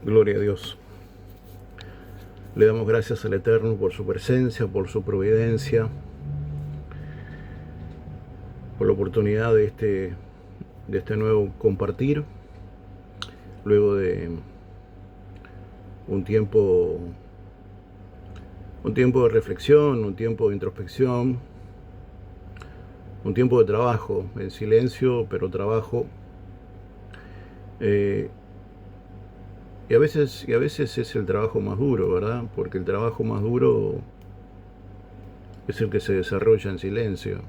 Gloria a Dios. Le damos gracias al Eterno por su presencia, por su providencia, por la oportunidad de este nuevo compartir, luego de un tiempo, un tiempo de reflexión, un tiempo de introspección, un tiempo de trabajo, en silencio, pero trabajo. Y a veces es el trabajo más duro, ¿verdad? Porque el trabajo más duro es el que se desarrolla en silencio.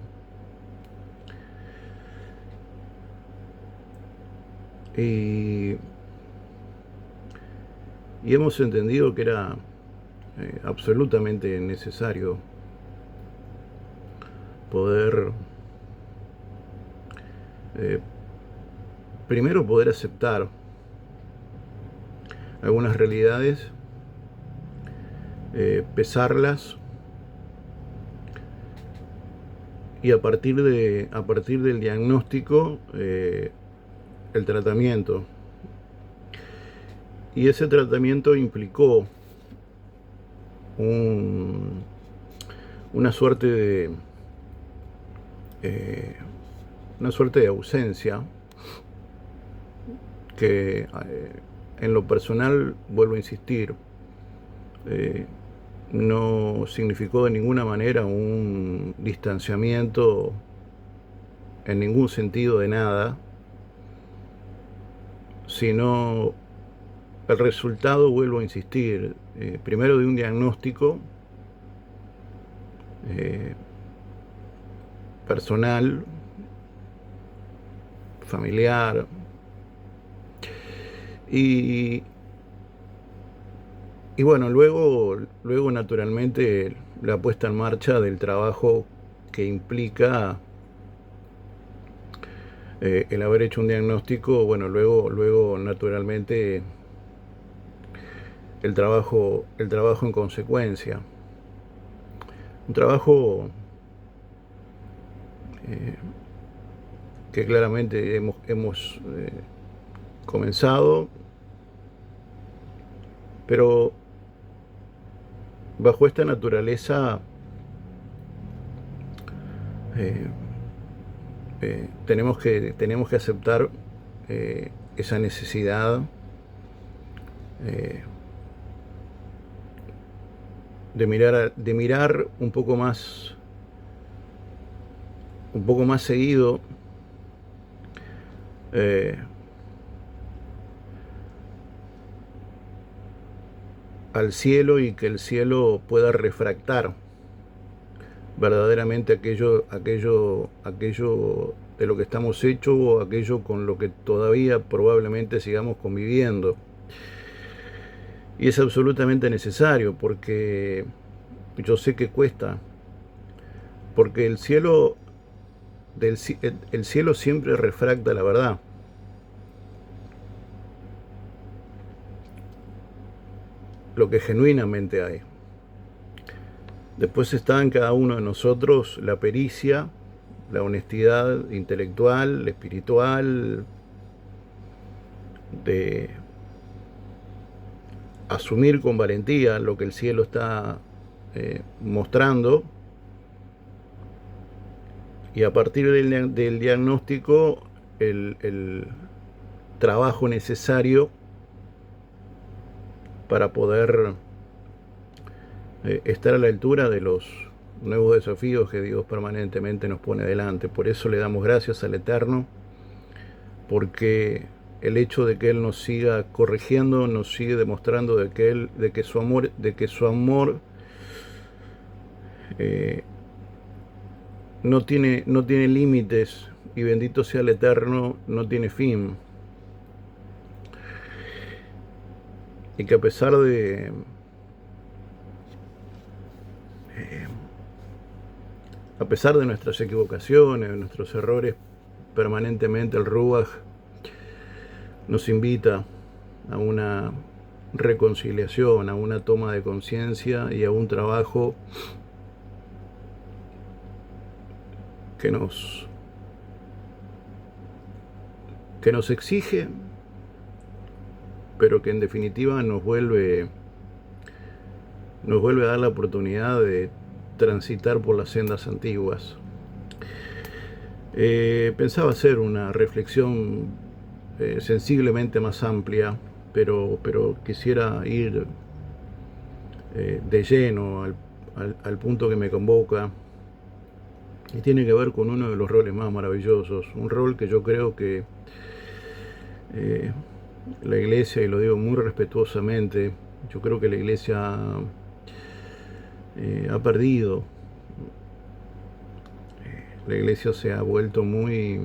Y, y hemos entendido que era absolutamente necesario poder, eh, primero poder aceptar algunas realidades, pesarlas y a partir del diagnóstico, el tratamiento. Y ese tratamiento implicó un, una suerte de eh, una suerte de ausencia que, en lo personal, vuelvo a insistir, eh, no significó de ninguna manera un distanciamiento en ningún sentido de nada, sino el resultado, vuelvo a insistir, primero de un diagnóstico eh, personal, familiar, y, y bueno, luego naturalmente la puesta en marcha del trabajo que implica el haber hecho un diagnóstico. Bueno, luego naturalmente el trabajo en consecuencia. Un trabajo eh, que claramente hemos comenzado, pero bajo esta naturaleza eh, tenemos que aceptar esa necesidad eh, de mirar un poco más seguido eh, al cielo, y que el cielo pueda refractar verdaderamente aquello de lo que estamos hechos, o aquello con lo que todavía probablemente sigamos conviviendo. Y es absolutamente necesario, porque yo sé que cuesta, porque el cielo siempre refracta la verdad. Lo que genuinamente hay. Después está en cada uno de nosotros la pericia, la honestidad intelectual, espiritual, de asumir con valentía lo que el cielo está mostrando, y a partir del diagnóstico el trabajo necesario para poder estar a la altura de los nuevos desafíos que Dios permanentemente nos pone delante. Por eso le damos gracias al Eterno, porque el hecho de que Él nos siga corrigiendo, nos sigue demostrando de que su amor eh, no tiene límites, y bendito sea el Eterno, no tiene fin. Y que a pesar de nuestras equivocaciones, de nuestros errores, permanentemente el Ruach nos invita a una reconciliación, a una toma de conciencia y a un trabajo que nos exige pero que en definitiva nos vuelve a dar la oportunidad de transitar por las sendas antiguas. Pensaba hacer una reflexión sensiblemente más amplia, pero quisiera ir de lleno al punto que me convoca, y tiene que ver con uno de los roles más maravillosos, un rol que yo creo que la Iglesia, y lo digo muy respetuosamente, yo creo que la Iglesia ha perdido. La Iglesia se ha vuelto muy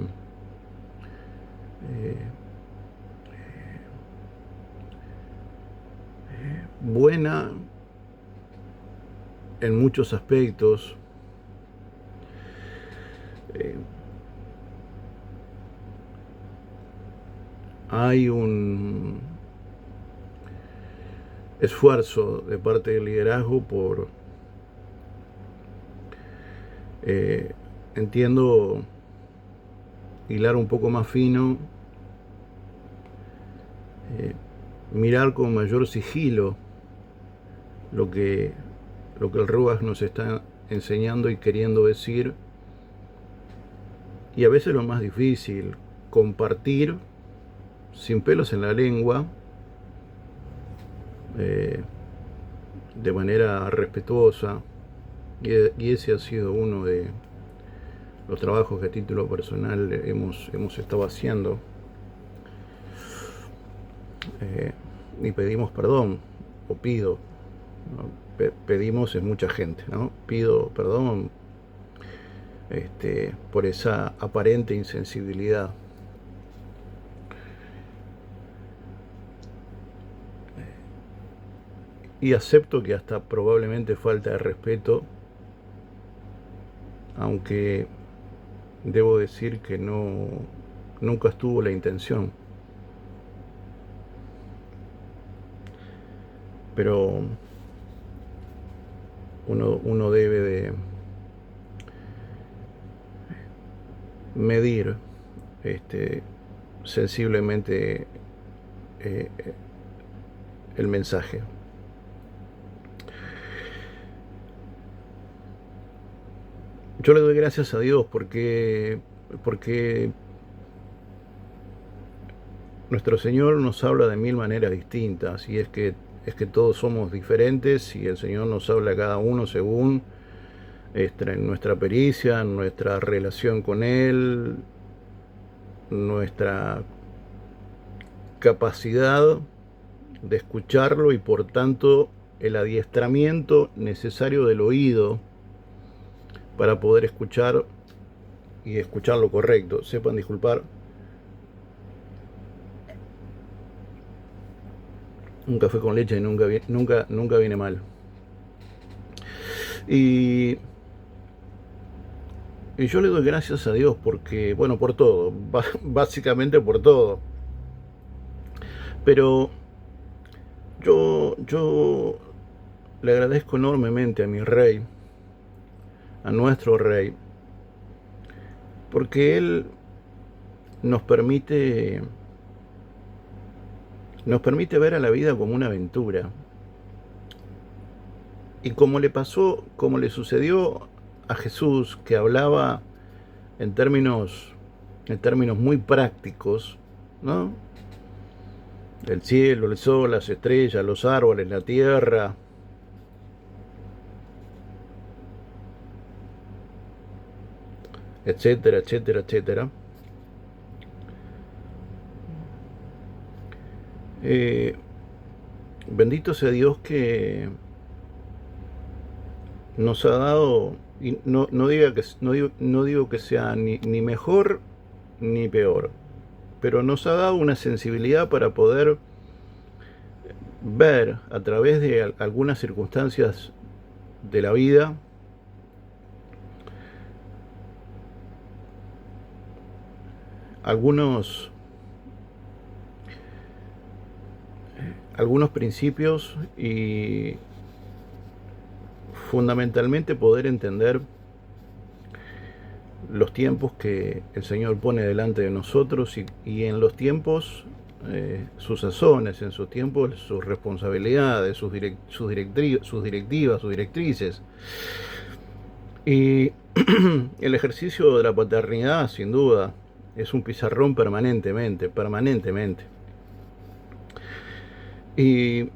buena en muchos aspectos. Hay un esfuerzo de parte del liderazgo por, entiendo, hilar un poco más fino, mirar con mayor sigilo lo que el Ruach nos está enseñando y queriendo decir, y a veces lo más difícil, compartir sin pelos en la lengua, de manera respetuosa, y ese ha sido uno de los trabajos que a título personal hemos estado haciendo. Y pedimos perdón, o pido, ¿no? Pedimos es mucha gente, ¿no? Pido perdón por esa aparente insensibilidad. Y acepto que hasta probablemente falta de respeto, aunque debo decir que nunca estuvo la intención. Pero uno debe de medir sensiblemente el mensaje. Yo le doy gracias a Dios porque nuestro Señor nos habla de mil maneras distintas, y es que todos somos diferentes, y el Señor nos habla a cada uno según nuestra pericia, nuestra relación con Él, nuestra capacidad de escucharlo, y por tanto el adiestramiento necesario del oído para poder escuchar y escuchar lo correcto. Sepan disculpar, un café con leche nunca viene mal. Y yo le doy gracias a Dios porque, bueno, por todo, básicamente por todo. Pero yo le agradezco enormemente a mi Rey, a nuestro Rey, porque Él nos permite ver a la vida como una aventura. Y como le sucedió a Jesús, que hablaba en términos muy prácticos, ¿no? El cielo, el sol, las estrellas, los árboles, la tierra, etcétera, etcétera, etcétera. Bendito sea Dios que nos ha dado, y no digo que sea ni mejor ni peor, pero nos ha dado una sensibilidad para poder ver a través de algunas circunstancias de la vida algunos principios, y fundamentalmente poder entender los tiempos que el Señor pone delante de nosotros, y en los tiempos sus sazones, en su tiempo sus responsabilidades, sus directivas, sus directrices. Y el ejercicio de la paternidad, sin duda, es un pizarrón permanentemente. Y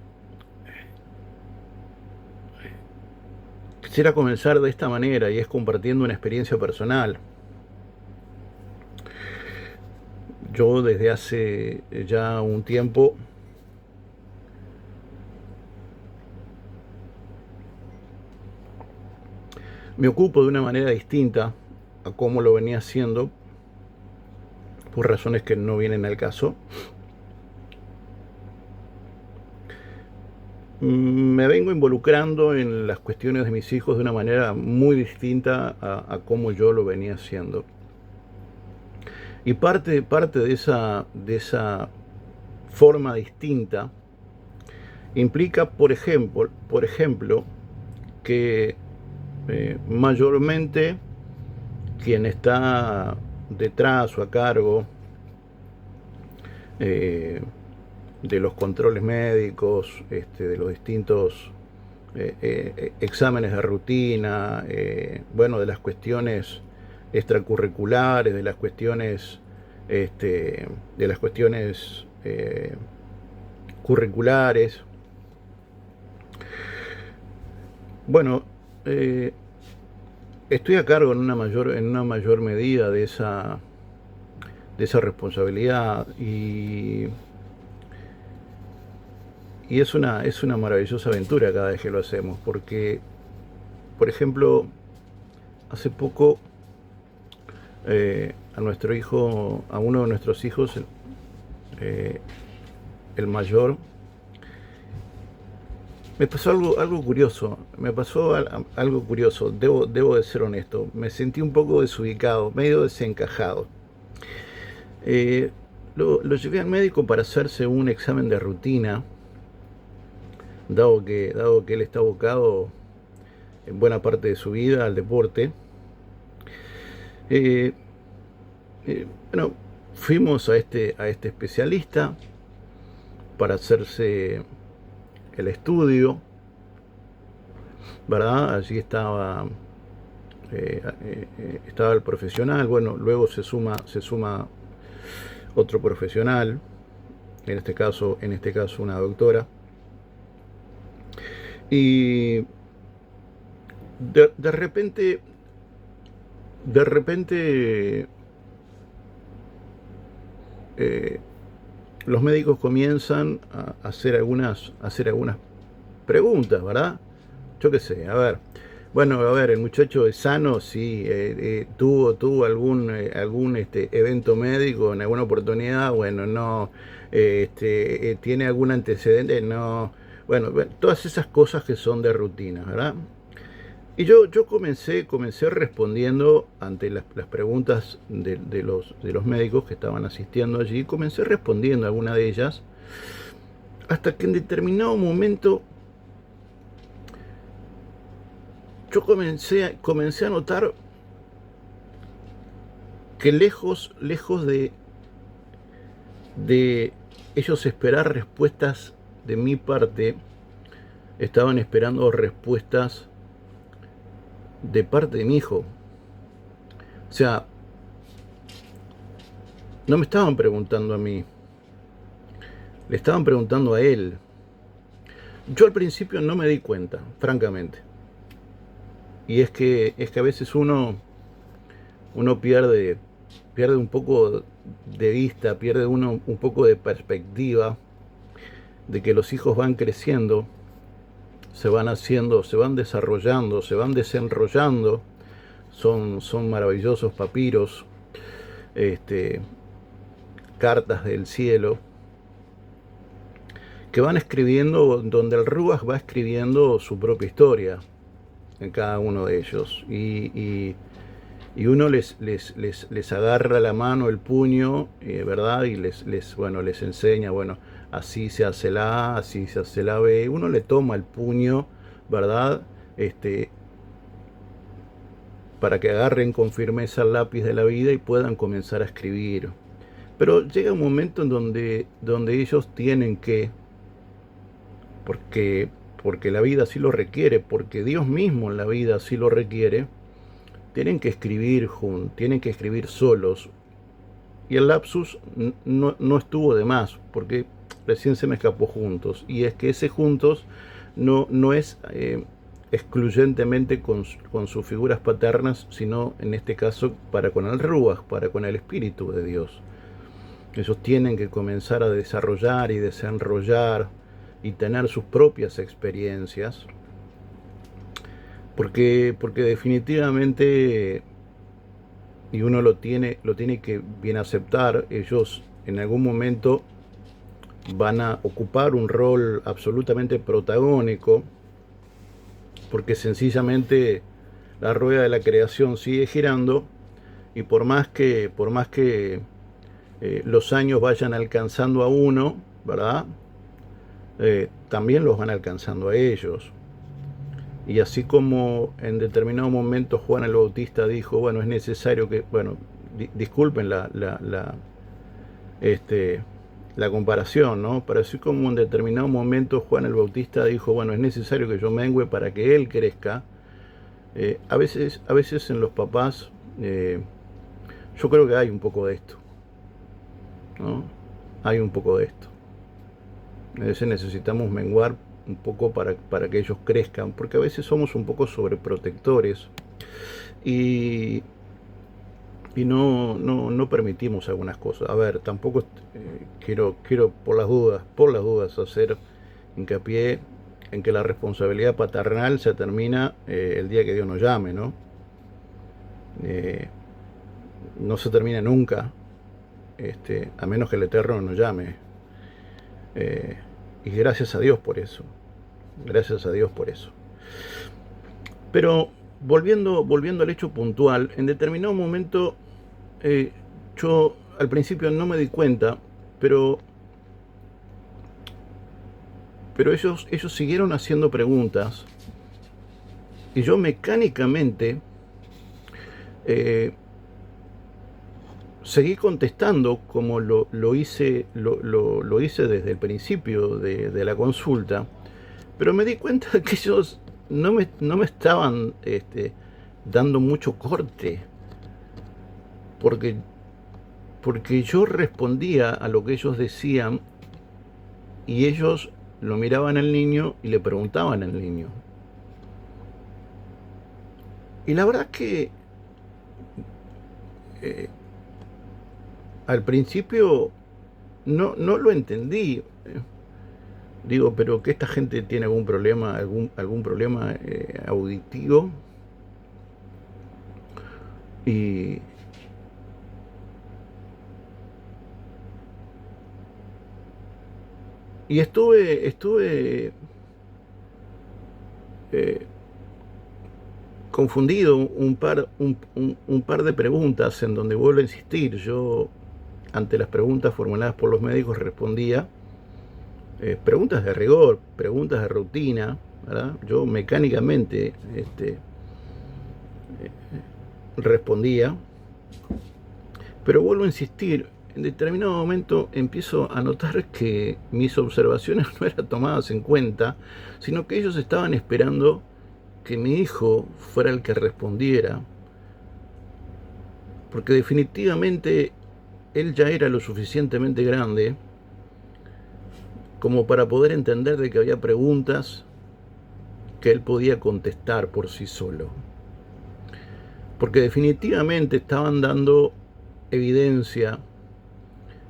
quisiera comenzar de esta manera, y es compartiendo una experiencia personal. Yo desde hace ya un tiempo me ocupo de una manera distinta a cómo lo venía haciendo, por razones que no vienen al caso. Me vengo involucrando en las cuestiones de mis hijos de una manera muy distinta a cómo yo lo venía haciendo. Y parte de esa forma distinta implica, por ejemplo, que mayormente quien está detrás o a cargo de los controles médicos, de los distintos exámenes de rutina, bueno, de las cuestiones extracurriculares, de las cuestiones curriculares. Bueno, estoy a cargo en una mayor medida de esa responsabilidad, y es una maravillosa aventura cada vez que lo hacemos, porque, por ejemplo, hace poco a uno de nuestros hijos, el mayor, me pasó algo curioso. Debo de ser honesto. Me sentí un poco desubicado, medio desencajado. Lo llevé al médico para hacerse un examen de rutina, dado que él está abocado en buena parte de su vida al deporte. Bueno, fuimos a este especialista para hacerse el estudio, ¿verdad? Allí estaba el profesional. Bueno, luego se suma otro profesional, en este caso una doctora, y de repente los médicos comienzan a hacer algunas preguntas, ¿verdad? Yo qué sé, a ver. Bueno, a ver, el muchacho es sano, sí, tuvo algún evento médico en alguna oportunidad, bueno, no, tiene algún antecedente, no, bueno, todas esas cosas que son de rutina, ¿verdad? Y yo comencé respondiendo ante las preguntas de los médicos que estaban asistiendo allí. Comencé respondiendo a alguna de ellas, hasta que en determinado momento yo comencé a notar que lejos de ellos esperar respuestas de mi parte, estaban esperando respuestas de parte de mi hijo. O sea, no me estaban preguntando a mí, le estaban preguntando a él. Yo al principio no me di cuenta, francamente. Y es que a veces uno pierde un poco de vista, pierde uno un poco de perspectiva de que los hijos van creciendo, se van desarrollando, se van desenrollando, son maravillosos papiros, cartas del cielo, que van escribiendo, donde el Ruach va escribiendo su propia historia en cada uno de ellos, y uno les agarra la mano, el puño, ¿verdad? Y les enseña, bueno, así se hace la A, así se hace la B. Uno le toma el puño, ¿verdad? Para que agarren con firmeza el lápiz de la vida y puedan comenzar a escribir. Pero llega un momento en donde ellos tienen que, porque, porque la vida así lo requiere, porque Dios mismo en la vida así lo requiere, tienen que escribir tienen que escribir solos. Y el lapsus no estuvo de más, porque recién se me escapó juntos. Y es que ese juntos no es excluyentemente con sus figuras paternas, sino en este caso para con el Ruach, para con el Espíritu de Dios. Ellos tienen que comenzar a desarrollar y desenrollar y tener sus propias experiencias, porque definitivamente, y uno lo tiene que bien aceptar, ellos en algún momento van a ocupar un rol absolutamente protagónico, porque sencillamente la rueda de la creación sigue girando, y por más que los años vayan alcanzando a uno, ¿verdad? También los van alcanzando a ellos. Y así como en determinado momento Juan el Bautista dijo, bueno, es necesario que, bueno, disculpen la comparación, ¿no? Pero así como en determinado momento Juan el Bautista dijo, bueno, es necesario que yo mengüe para que él crezca, a veces en los papás, yo creo que hay un poco de esto, ¿no? Hay un poco de esto. A veces necesitamos menguar un poco para que ellos crezcan, porque a veces somos un poco sobreprotectores y, y no permitimos algunas cosas. A ver, tampoco quiero por las dudas hacer hincapié en que la responsabilidad paternal se termina el día que Dios nos llame, ¿no? No se termina nunca, a menos que el Eterno nos llame. Y gracias a Dios por eso. Gracias a Dios por eso. Pero volviendo al hecho puntual, en determinado momento yo al principio no me di cuenta, pero ellos siguieron haciendo preguntas y yo mecánicamente seguí contestando como lo hice desde el principio de la consulta, pero me di cuenta que ellos no me estaban dando mucho corte, porque yo respondía a lo que ellos decían y ellos lo miraban al niño y le preguntaban al niño. Y la verdad que al principio no lo entendí. Digo, pero que esta gente tiene algún problema, algún problema auditivo. Y estuve confundido un par de preguntas en donde vuelvo a insistir. Yo, ante las preguntas formuladas por los médicos, respondía preguntas de rigor, preguntas de rutina, ¿verdad? Yo mecánicamente respondía, pero vuelvo a insistir. En determinado momento empiezo a notar que mis observaciones no eran tomadas en cuenta, sino que ellos estaban esperando que mi hijo fuera el que respondiera, porque definitivamente él ya era lo suficientemente grande como para poder entender de que había preguntas que él podía contestar por sí solo, porque definitivamente estaban dando evidencia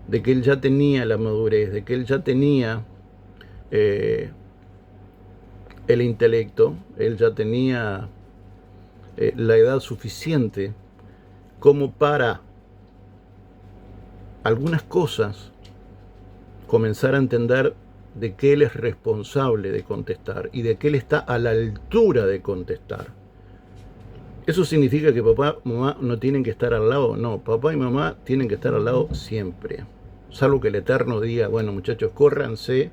de que él ya tenía la madurez, de que él ya tenía el intelecto, él ya tenía la edad suficiente como para algunas cosas comenzar a entender de que él es responsable de contestar y de que él está a la altura de contestar. ¿Eso significa que papá y mamá no tienen que estar al lado? No, papá y mamá tienen que estar al lado siempre. Salvo que el Eterno diga, bueno, muchachos, córranse,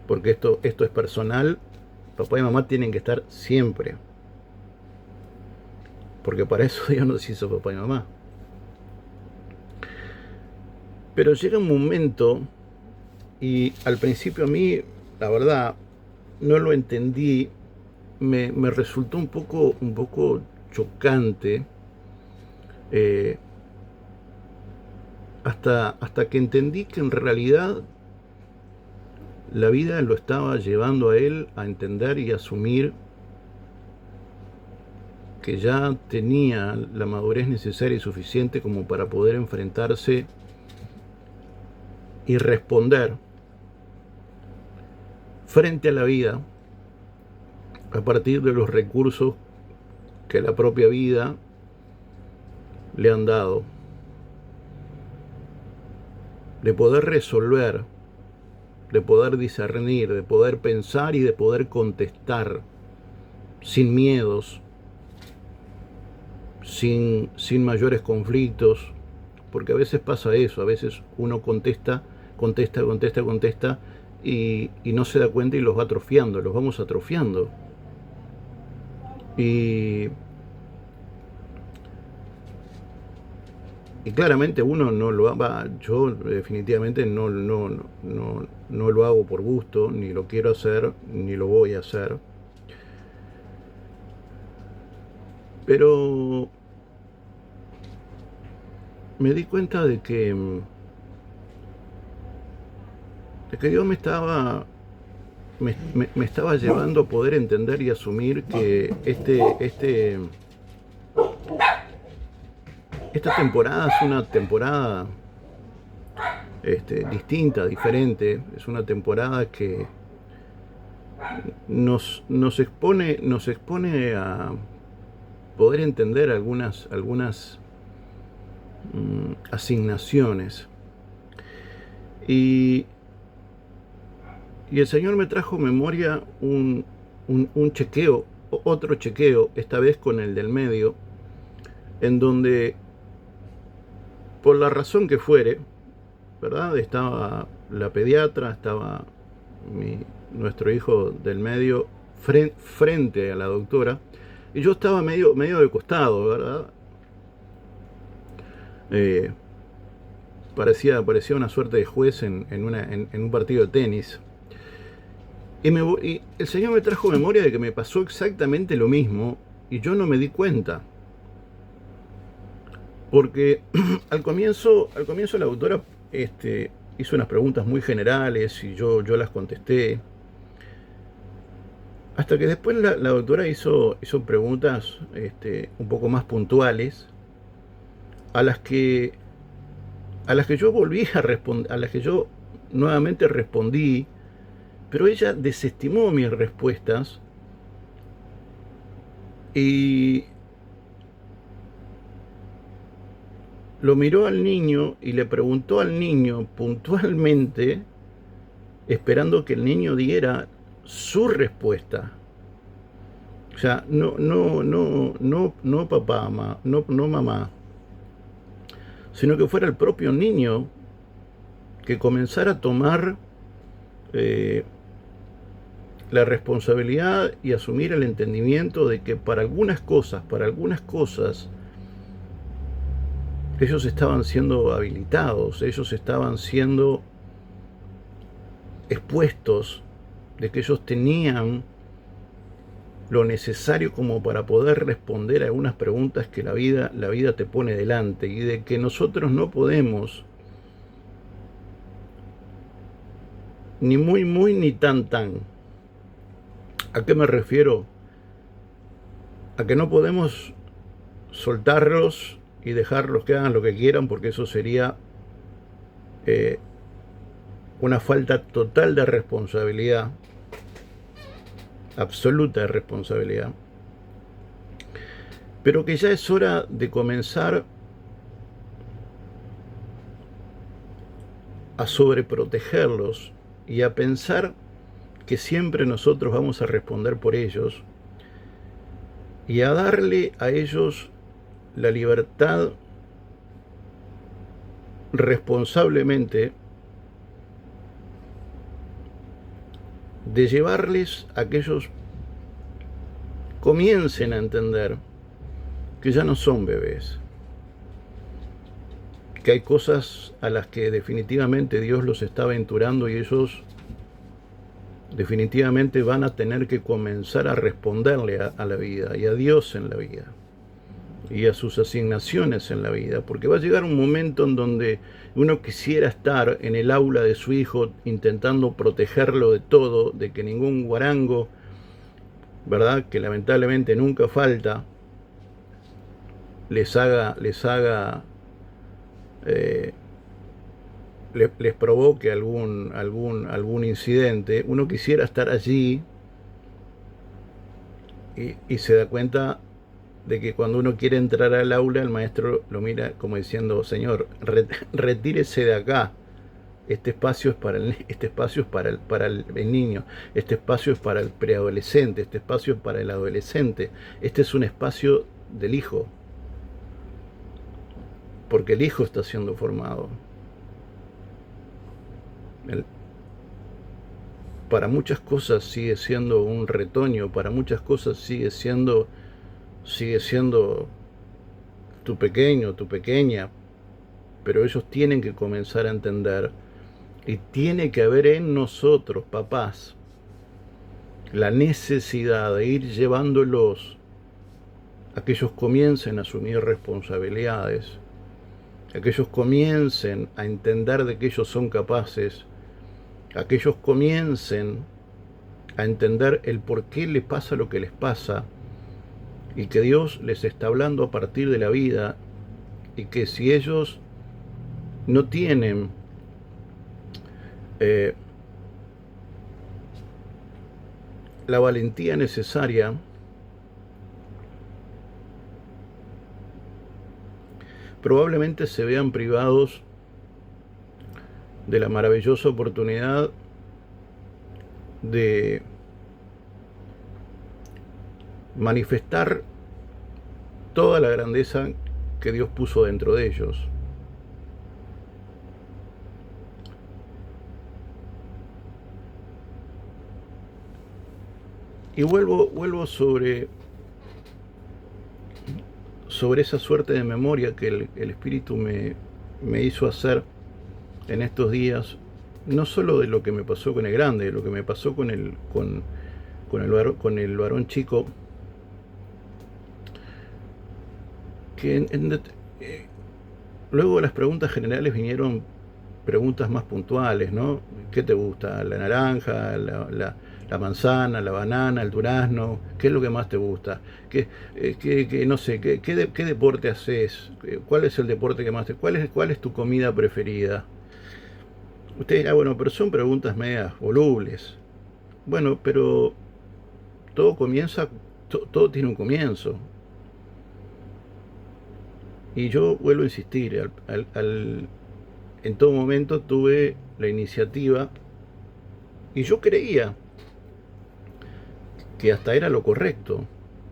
porque esto es personal. Papá y mamá tienen que estar siempre, porque para eso Dios nos hizo papá y mamá. Pero llega un momento, y al principio a mí, la verdad, no lo entendí, me resultó un poco chocante, eh, hasta que entendí que en realidad la vida lo estaba llevando a él a entender y asumir que ya tenía la madurez necesaria y suficiente como para poder enfrentarse y responder frente a la vida a partir de los recursos que la propia vida le han dado, de poder resolver, de poder discernir, de poder pensar y de poder contestar sin miedos, sin mayores conflictos, porque a veces pasa eso, a veces uno contesta y no se da cuenta y los va atrofiando, los vamos atrofiando. Y claramente uno no lo va, yo definitivamente no lo hago por gusto, ni lo quiero hacer, ni lo voy a hacer. Pero me di cuenta de que Dios me estaba llevando a poder entender y asumir que esta temporada es una temporada distinta, diferente. Es una temporada que nos expone a poder entender algunas asignaciones. Y el Señor me trajo memoria un chequeo, otro chequeo, esta vez con el del medio, en donde, por la razón que fuere, ¿verdad? Estaba la pediatra, estaba nuestro hijo del medio frente a la doctora, y yo estaba medio de costado, ¿verdad? Parecía una suerte de juez en un partido de tenis. Y el Señor me trajo memoria de que me pasó exactamente lo mismo y yo no me di cuenta. Porque al comienzo la doctora hizo unas preguntas muy generales y yo las contesté. Hasta que después la doctora hizo preguntas un poco más puntuales, a las que yo volví a responder, a las que yo nuevamente respondí, pero ella desestimó mis respuestas y lo miró al niño y le preguntó al niño puntualmente, esperando que el niño diera su respuesta. O sea, no papá, no mamá, sino que fuera el propio niño que comenzara a tomar la responsabilidad y asumir el entendimiento de que para algunas cosas, ellos estaban siendo habilitados, ellos estaban siendo expuestos, de que ellos tenían lo necesario como para poder responder a algunas preguntas que la vida te pone delante, y de que nosotros no podemos ni muy ni tan. ¿A qué me refiero? A que no podemos soltarlos y dejarlos que hagan lo que quieran, porque eso sería una falta total de responsabilidad, absoluta de responsabilidad, pero que ya es hora de comenzar a sobreprotegerlos y a pensar que siempre nosotros vamos a responder por ellos, y a darle a ellos la libertad responsablemente de llevarles a que ellos comiencen a entender que ya no son bebés, que hay cosas a las que definitivamente Dios los está aventurando y ellos definitivamente van a tener que comenzar a responderle a la vida y a Dios en la vida y a sus asignaciones en la vida, porque va a llegar un momento en donde uno quisiera estar en el aula de su hijo intentando protegerlo de todo, de que ningún guarango, ¿verdad?, que lamentablemente nunca falta, les provoque algún incidente. Uno quisiera estar allí y se da cuenta de que cuando uno quiere entrar al aula, el maestro lo mira como diciendo: señor, retírese de acá. Este espacio es para el niño, este espacio es para el preadolescente, este espacio es para el adolescente, este es un espacio del hijo, porque el hijo está siendo formado. Para muchas cosas sigue siendo un retoño, para muchas cosas sigue siendo tu pequeño, tu pequeña, pero ellos tienen que comenzar a entender, y tiene que haber en nosotros, papás, la necesidad de ir llevándolos a que ellos comiencen a asumir responsabilidades, a que ellos comiencen a entender de que ellos son capaces, a que ellos comiencen a entender el por qué les pasa lo que les pasa, y que Dios les está hablando a partir de la vida, y que si ellos no tienen la valentía necesaria, probablemente se vean privados de la maravillosa oportunidad de manifestar toda la grandeza que Dios puso dentro de ellos. Y vuelvo sobre esa suerte de memoria que el Espíritu me hizo hacer en estos días, no solo de lo que me pasó con el grande, de lo que me pasó con el varón chico, que luego de las preguntas generales vinieron preguntas más puntuales, ¿no? ¿Qué te gusta? ¿La naranja? ¿La manzana? ¿La banana? ¿El durazno? ¿Qué es lo que más te gusta? No sé, ¿qué deporte haces? ¿Cuál es el deporte que más te... ¿Cuál es tu comida preferida? Usted dirá, bueno, pero son preguntas medias volubles. Bueno, pero todo comienza, todo tiene un comienzo. Y yo vuelvo a insistir, en todo momento tuve la iniciativa, y yo creía que hasta era lo correcto,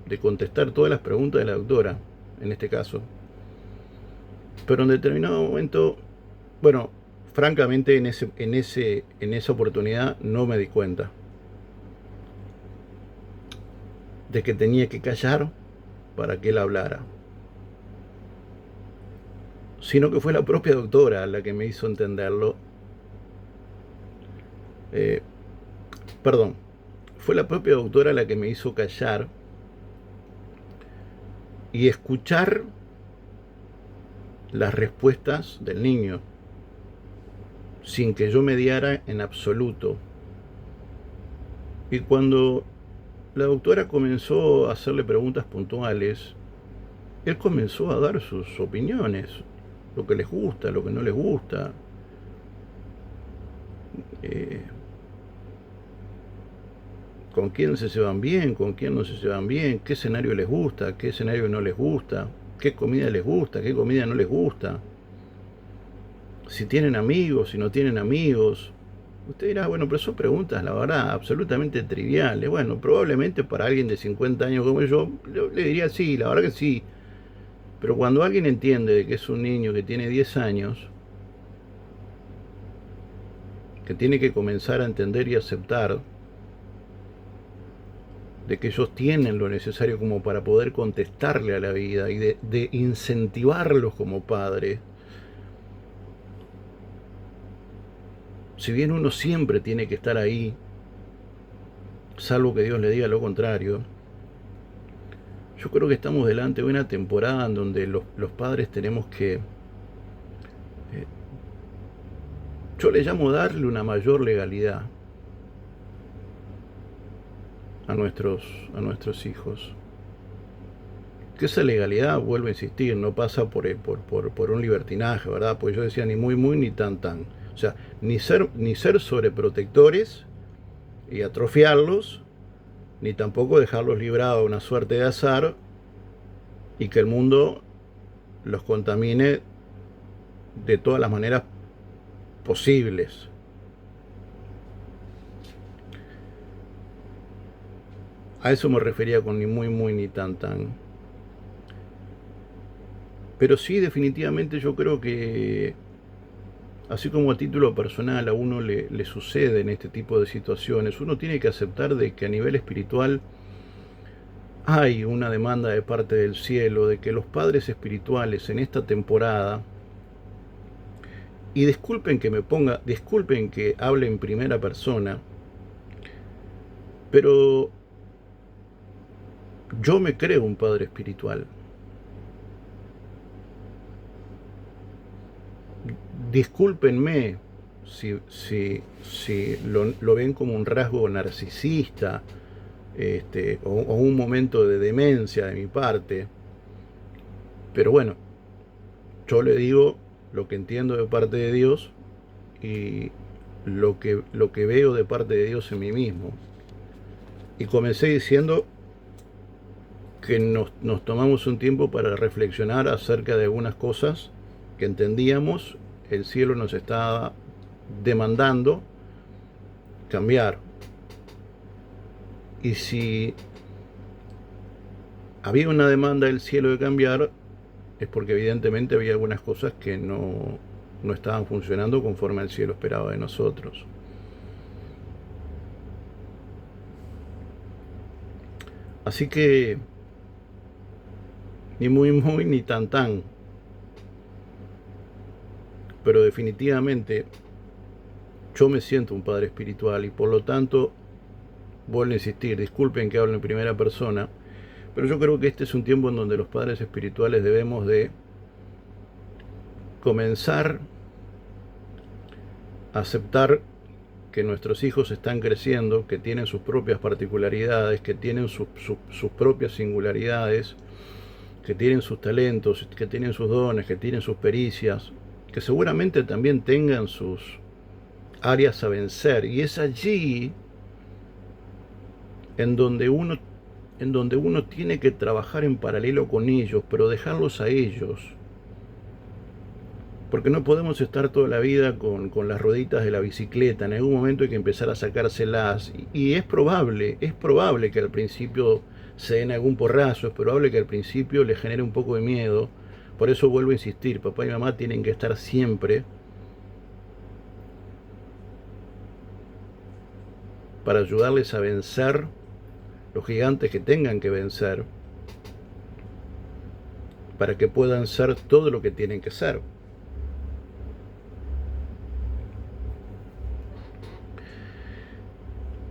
de contestar todas las preguntas de la doctora, en este caso. Pero en determinado momento, bueno, francamente en esa oportunidad no me di cuenta de que tenía que callar para que él hablara, sino que fue la propia doctora la que me hizo entenderlo. Fue la propia doctora la que me hizo callar y escuchar las respuestas del niño, sin que yo mediara en absoluto. Y cuando la doctora comenzó a hacerle preguntas puntuales, él comenzó a dar sus opiniones, lo que les gusta, lo que no les gusta. Con quién se llevan bien, con quién no se llevan bien, qué escenario les gusta, qué escenario no les gusta, qué comida les gusta, qué comida no les gusta, si tienen amigos, si no tienen amigos. Usted dirá, bueno, pero son preguntas, la verdad, absolutamente triviales. Bueno, probablemente para alguien de 50 años como yo, le diría sí, la verdad que sí. Pero cuando alguien entiende de que es un niño que tiene 10 años, que tiene que comenzar a entender y aceptar de que ellos tienen lo necesario como para poder contestarle a la vida, y de incentivarlos como padres, si bien uno siempre tiene que estar ahí, salvo que Dios le diga lo contrario, yo creo que estamos delante de una temporada en donde los padres tenemos que, yo le llamo darle una mayor legalidad a nuestros hijos. Que esa legalidad, vuelvo a insistir, no pasa por un libertinaje, ¿verdad? Porque yo decía ni muy muy ni tan tan. O sea, ni ser sobreprotectores y atrofiarlos, ni tampoco dejarlos librados a una suerte de azar y que el mundo los contamine de todas las maneras posibles. A eso me refería con ni muy muy ni tan tan. Pero sí, definitivamente yo creo que, así como a título personal a uno le sucede en este tipo de situaciones, uno tiene que aceptar de que a nivel espiritual hay una demanda de parte del cielo de que los padres espirituales en esta temporada, y disculpen que hable en primera persona, pero yo me creo un padre espiritual. Discúlpenme si lo ven como un rasgo narcisista, o un momento de demencia de mi parte, pero bueno, yo le digo lo que entiendo de parte de Dios y lo que veo de parte de Dios en mí mismo. Y comencé diciendo que nos tomamos un tiempo para reflexionar acerca de algunas cosas que entendíamos el cielo nos estaba demandando cambiar. Y si había una demanda del cielo de cambiar, es porque evidentemente había algunas cosas que no estaban funcionando conforme el cielo esperaba de nosotros. Así que ni muy muy ni tan tan, pero definitivamente yo me siento un padre espiritual y por lo tanto, vuelvo a insistir, disculpen que hablo en primera persona, pero yo creo que este es un tiempo en donde los padres espirituales debemos de comenzar a aceptar que nuestros hijos están creciendo, que tienen sus propias particularidades, que tienen sus propias singularidades, que tienen sus talentos, que tienen sus dones, que tienen sus pericias, que seguramente también tengan sus áreas a vencer. Y es allí en donde uno tiene que trabajar en paralelo con ellos, pero dejarlos a ellos. Porque no podemos estar toda la vida con las rueditas de la bicicleta. En algún momento hay que empezar a sacárselas. Y es probable que al principio se den algún porrazo, es probable que al principio les genere un poco de miedo. Por eso vuelvo a insistir, papá y mamá tienen que estar siempre para ayudarles a vencer los gigantes que tengan que vencer, para que puedan ser todo lo que tienen que ser.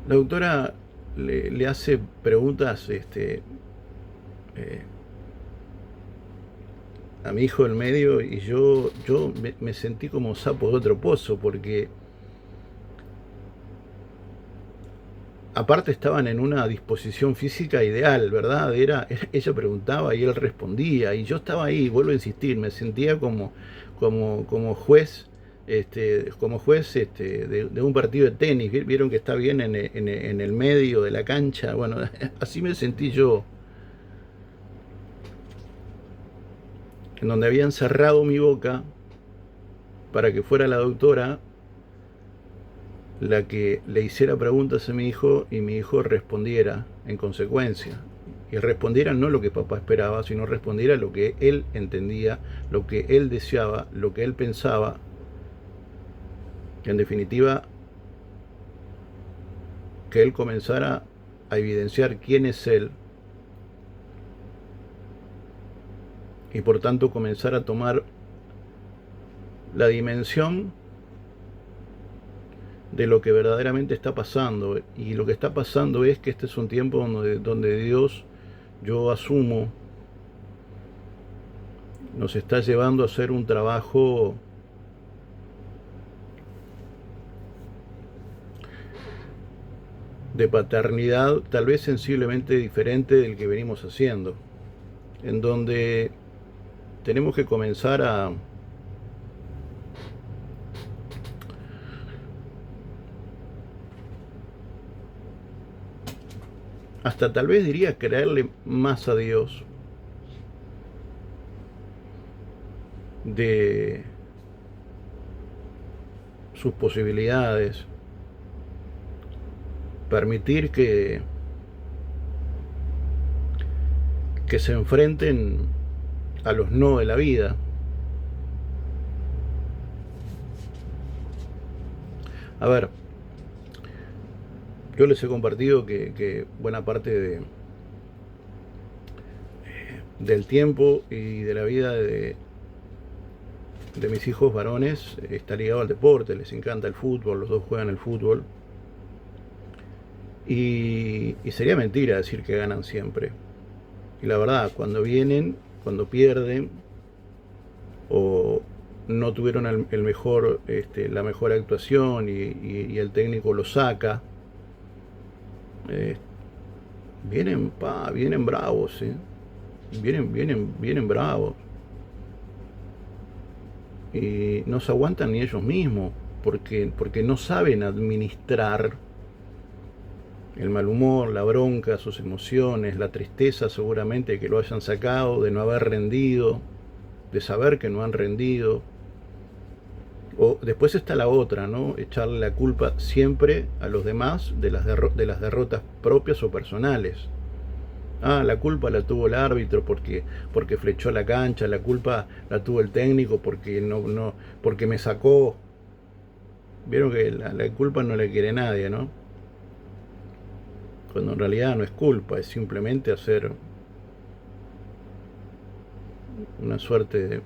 La doctora le hace preguntas a mi hijo del medio y yo me sentí como sapo de otro pozo, porque aparte estaban en una disposición física ideal, ¿verdad? Ella preguntaba y él respondía, y yo estaba ahí, vuelvo a insistir, me sentía como juez, de un partido de tenis. Vieron que está bien en el medio de la cancha. Bueno, así me sentí yo, en donde habían cerrado mi boca para que fuera la doctora la que le hiciera preguntas a mi hijo y mi hijo respondiera en consecuencia. Y respondiera no lo que papá esperaba, sino respondiera lo que él entendía, lo que él deseaba, lo que él pensaba. En definitiva, que él comenzara a evidenciar quién es él y por tanto comenzar a tomar la dimensión de lo que verdaderamente está pasando. Y lo que está pasando es que este es un tiempo donde Dios, yo asumo, nos está llevando a hacer un trabajo de paternidad tal vez sensiblemente diferente del que venimos haciendo, en donde tenemos que comenzar a hasta tal vez diría creerle más a Dios de sus posibilidades, permitir que se enfrenten a los no de la vida. A ver, yo les he compartido que buena parte del tiempo y de la vida de mis hijos varones está ligado al deporte, les encanta el fútbol, los dos juegan el fútbol. Y sería mentira decir que ganan siempre. Y la verdad, cuando vienen, cuando pierden, o no tuvieron el mejor, la mejor actuación y el técnico lo saca, eh, vienen bravos, ¿eh? Vienen bravos. Y no se aguantan ni ellos mismos, porque no saben administrar el mal humor, la bronca, sus emociones, la tristeza seguramente que lo hayan sacado, de no haber rendido, de saber que no han rendido. O después está la otra, ¿no? Echarle la culpa siempre a los demás de las derrotas propias o personales. Ah, la culpa la tuvo el árbitro porque flechó la cancha, la culpa la tuvo el técnico porque me sacó. Vieron que la culpa no la quiere nadie, ¿no? Cuando en realidad no es culpa, es simplemente hacer una suerte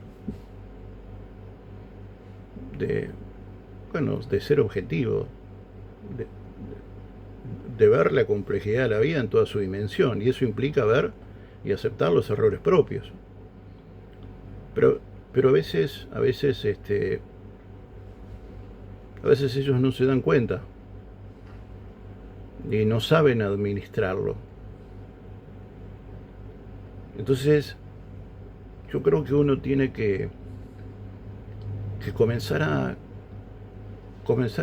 de bueno, de ser objetivo, de, de ver la complejidad de la vida en toda su dimensión, y eso implica ver y aceptar los errores propios. Pero, pero a veces ellos no se dan cuenta y no saben administrarlo. Entonces, yo creo que uno tiene que comenzar a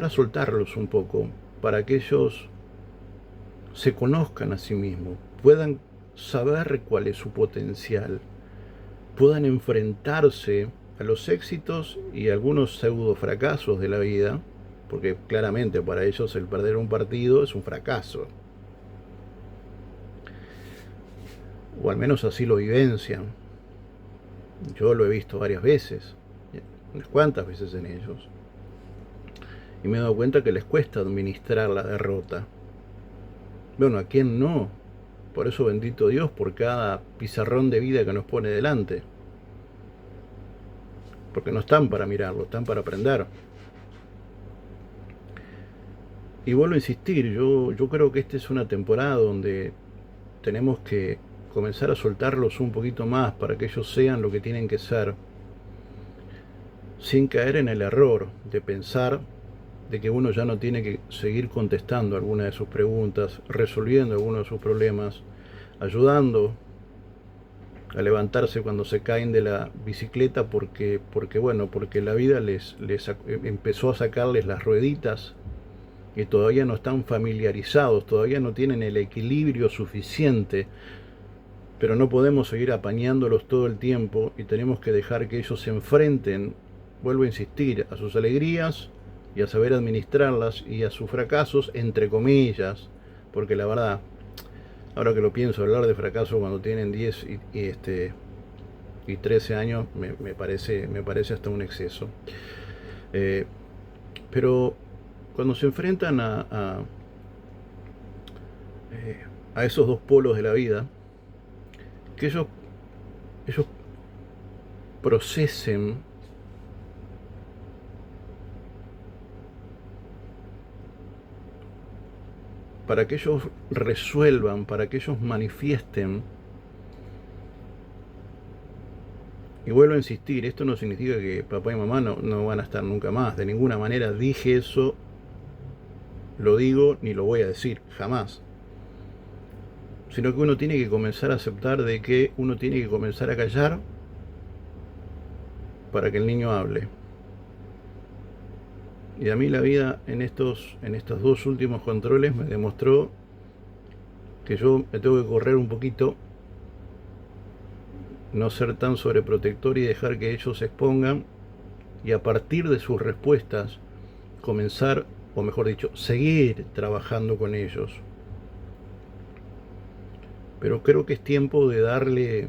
soltarlos un poco para que ellos se conozcan a sí mismos, puedan saber cuál es su potencial, puedan enfrentarse a los éxitos y algunos pseudo fracasos de la vida, porque claramente para ellos el perder un partido es un fracaso, o al menos así lo vivencian. Yo lo he visto varias veces, unas cuantas veces en ellos, y me he dado cuenta que les cuesta administrar la derrota. Bueno, ¿a quién no? Por eso bendito Dios por cada pizarrón de vida que nos pone delante. Porque no están para mirarlo, están para aprender. Y vuelvo a insistir, yo creo que esta es una temporada donde tenemos que comenzar a soltarlos un poquito más para que ellos sean lo que tienen que ser, sin caer en el error de pensar de que uno ya no tiene que seguir contestando alguna de sus preguntas, resolviendo algunos de sus problemas, ayudando a levantarse cuando se caen de la bicicleta porque la vida les empezó a sacarles las rueditas y todavía no están familiarizados, todavía no tienen el equilibrio suficiente, pero no podemos seguir apañándolos todo el tiempo y tenemos que dejar que ellos se enfrenten, vuelvo a insistir, a sus alegrías y a saber administrarlas y a sus fracasos, entre comillas, porque la verdad, ahora que lo pienso, hablar de fracaso cuando tienen 10 y 13 años me parece hasta un exceso. Pero cuando se enfrentan a esos dos polos de la vida, que ellos procesen para que ellos resuelvan, para que ellos manifiesten. Y vuelvo a insistir, esto no significa que papá y mamá no van a estar nunca más. De ninguna manera dije eso, lo digo, ni lo voy a decir, jamás. Sino que uno tiene que comenzar a aceptar de que uno tiene que comenzar a callar para que el niño hable. Y a mí la vida en estos 2 últimos controles me demostró que yo me tengo que correr un poquito, no ser tan sobreprotector y dejar que ellos se expongan, y a partir de sus respuestas comenzar, o mejor dicho, seguir trabajando con ellos. Pero creo que es tiempo de darle,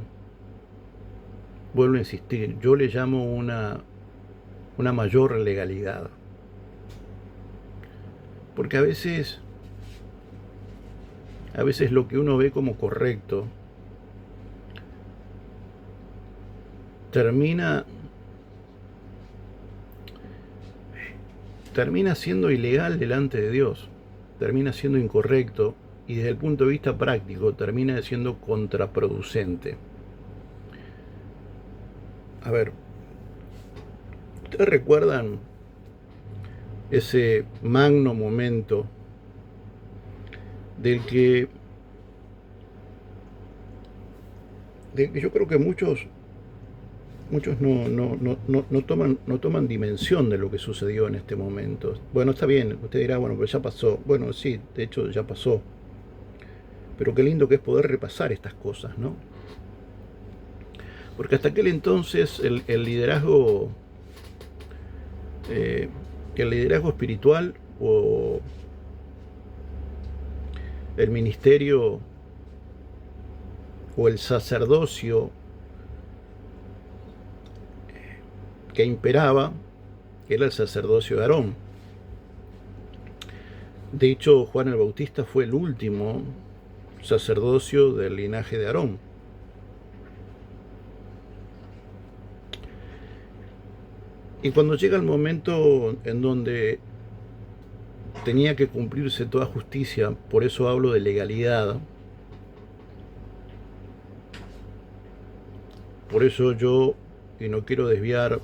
vuelvo a insistir, yo le llamo una mayor legalidad. Porque a veces lo que uno ve como correcto termina siendo ilegal delante de Dios, termina siendo incorrecto y desde el punto de vista práctico termina siendo contraproducente. A ver, ¿ustedes recuerdan ese magno momento del que yo creo que muchos no toman dimensión de lo que sucedió en este momento? Bueno, está bien, usted dirá, bueno, pues ya pasó. Bueno, sí, de hecho ya pasó. Pero qué lindo que es poder repasar estas cosas, ¿no? Porque hasta aquel entonces el liderazgo espiritual o el ministerio o el sacerdocio que imperaba era el sacerdocio de Aarón. De hecho, Juan el Bautista fue el último sacerdocio del linaje de Aarón. Y cuando llega el momento en donde tenía que cumplirse toda justicia, por eso hablo de legalidad, por eso yo, y no quiero desviar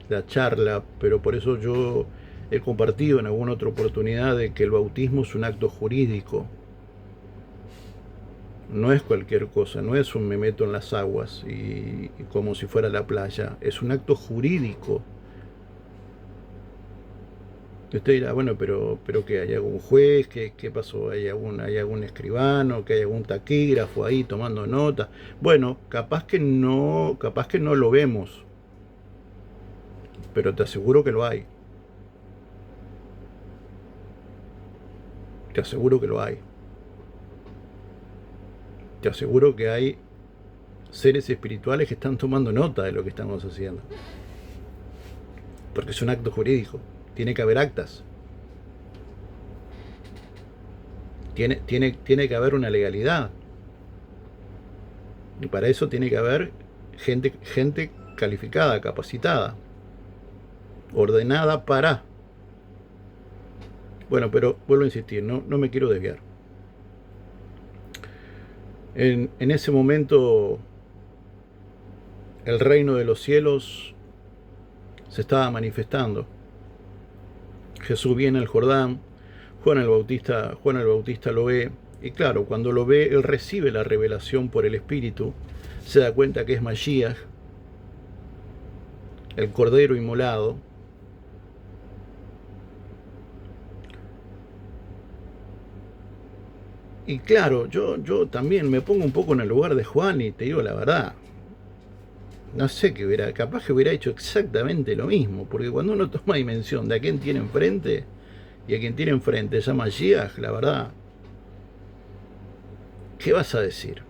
la charla, pero por eso yo he compartido en alguna otra oportunidad de que el bautismo es un acto jurídico. No es cualquier cosa, no es un me meto en las aguas y como si fuera la playa, es un acto jurídico. Y usted dirá, bueno, pero ¿qué? ¿Hay algún juez? ¿Qué pasó? ¿Hay algún escribano? ¿Que hay algún taquígrafo ahí tomando nota? Bueno, capaz que no lo vemos, pero te aseguro que lo hay. Te aseguro que lo hay. Te aseguro que hay seres espirituales que están tomando nota de lo que estamos haciendo. Porque es un acto jurídico. Tiene que haber actas. Tiene que haber una legalidad. Y para eso tiene que haber gente calificada, capacitada, ordenada para. Bueno, pero vuelvo a insistir, no me quiero desviar. En ese momento el reino de los cielos se estaba manifestando. Jesús viene al Jordán, Juan el Bautista lo ve, y claro, cuando lo ve, él recibe la revelación por el Espíritu, se da cuenta que es Mashiach, el Cordero inmolado. Y claro, yo también me pongo un poco en el lugar de Juan y te digo la verdad. No sé qué hubiera, capaz que hubiera hecho exactamente lo mismo, porque cuando uno toma dimensión de a quién tiene enfrente, y a quien tiene enfrente se llama Mashiach, la verdad, ¿qué vas a decir?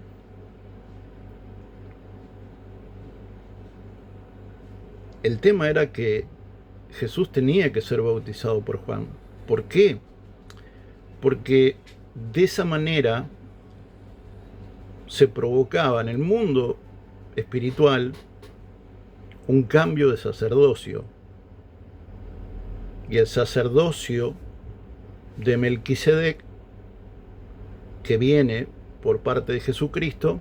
El tema era que Jesús tenía que ser bautizado por Juan. ¿Por qué? Porque de esa manera se provocaba en el mundo espiritual un cambio de sacerdocio. Y el sacerdocio de Melquisedec que viene por parte de Jesucristo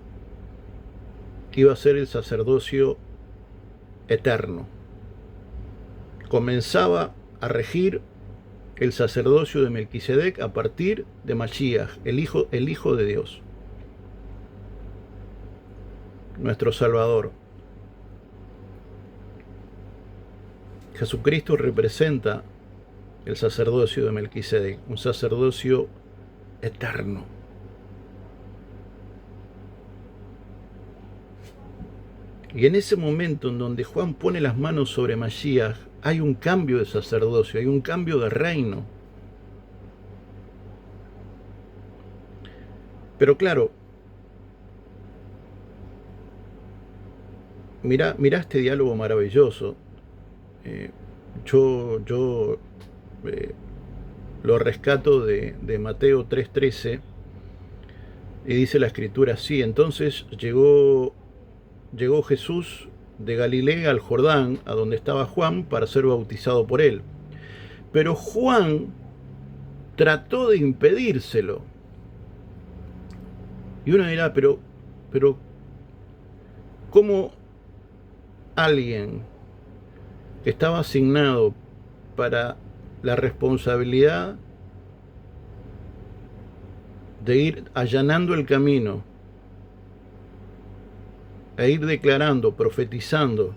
iba a ser el sacerdocio eterno. Comenzaba a regir el sacerdocio de Melquisedec a partir de Mashiach, el Hijo de Dios, nuestro Salvador. Jesucristo representa el sacerdocio de Melquisedec, un sacerdocio eterno. Y en ese momento en donde Juan pone las manos sobre Mashiach, hay un cambio de sacerdocio, hay un cambio de reino. Pero claro, mira este diálogo maravilloso. Yo lo rescato de Mateo 3:13 y dice la escritura así: entonces llegó Jesús de Galilea al Jordán, a donde estaba Juan, para ser bautizado por él. Pero Juan trató de impedírselo. Y uno dirá, pero ¿cómo alguien que estaba asignado para la responsabilidad de ir allanando el camino e ir declarando, profetizando,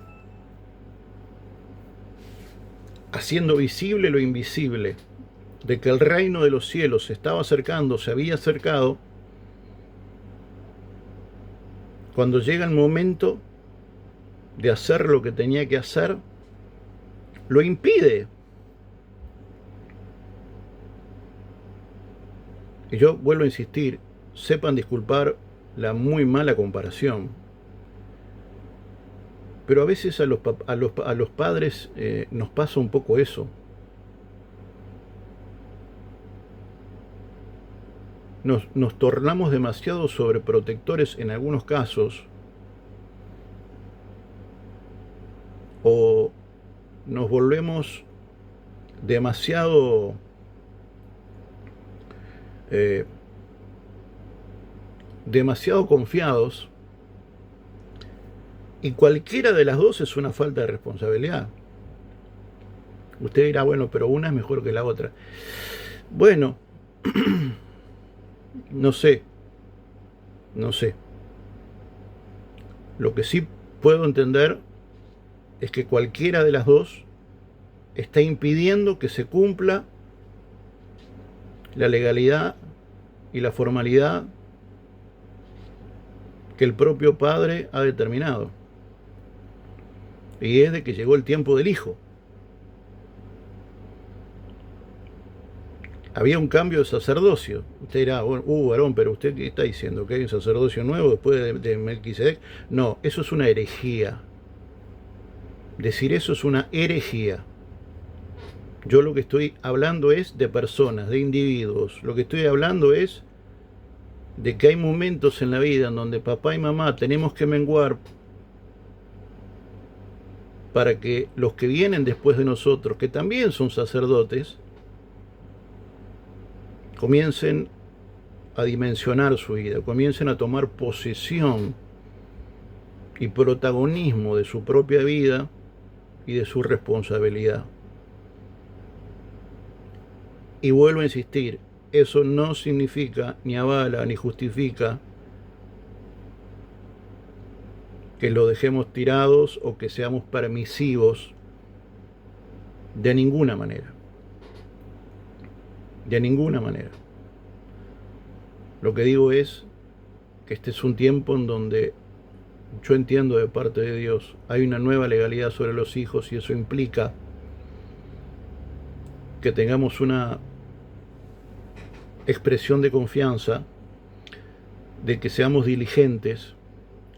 haciendo visible lo invisible, de que el reino de los cielos se estaba acercando, se había acercado, cuando llega el momento de hacer lo que tenía que hacer, lo impide? Y yo vuelvo a insistir, sepan disculpar la muy mala comparación, pero a veces a los padres nos pasa un poco eso. Nos tornamos demasiado sobreprotectores en algunos casos, o nos volvemos demasiado confiados, y cualquiera de las dos es una falta de responsabilidad. Usted dirá, bueno, pero una es mejor que la otra. Bueno, no sé. Lo que sí puedo entender es que cualquiera de las dos está impidiendo que se cumpla la legalidad y la formalidad que el propio Padre ha determinado. Y es de que llegó el tiempo del Hijo. Había un cambio de sacerdocio. Usted dirá, varón, pero ¿usted qué está diciendo? ¿Que hay un sacerdocio nuevo después de Melquisedec? No, eso es una herejía. Decir eso es una herejía. Yo lo que estoy hablando es de personas, de individuos. Lo que estoy hablando es de que hay momentos en la vida en donde papá y mamá tenemos que menguar para que los que vienen después de nosotros, que también son sacerdotes, comiencen a dimensionar su vida, comiencen a tomar posesión y protagonismo de su propia vida y de su responsabilidad. Y vuelvo a insistir, eso no significa, ni avala, ni justifica que lo dejemos tirados o que seamos permisivos, de ninguna manera. De ninguna manera. Lo que digo es que este es un tiempo en donde yo entiendo de parte de Dios hay una nueva legalidad sobre los hijos, y eso implica que tengamos una expresión de confianza, de que seamos diligentes,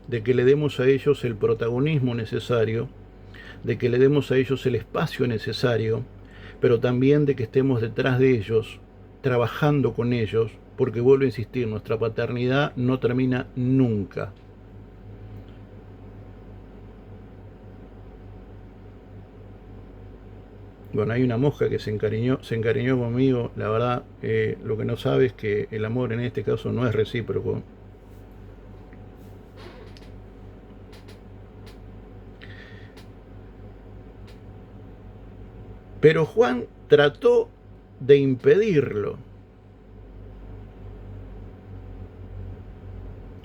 de que le demos a ellos el protagonismo necesario, de que le demos a ellos el espacio necesario, pero también de que estemos detrás de ellos, trabajando con ellos, porque vuelvo a insistir, nuestra paternidad no termina nunca. Bueno, hay una mosca que se encariñó conmigo. La verdad, lo que no sabe es que el amor en este caso no es recíproco. Pero Juan trató de impedirlo.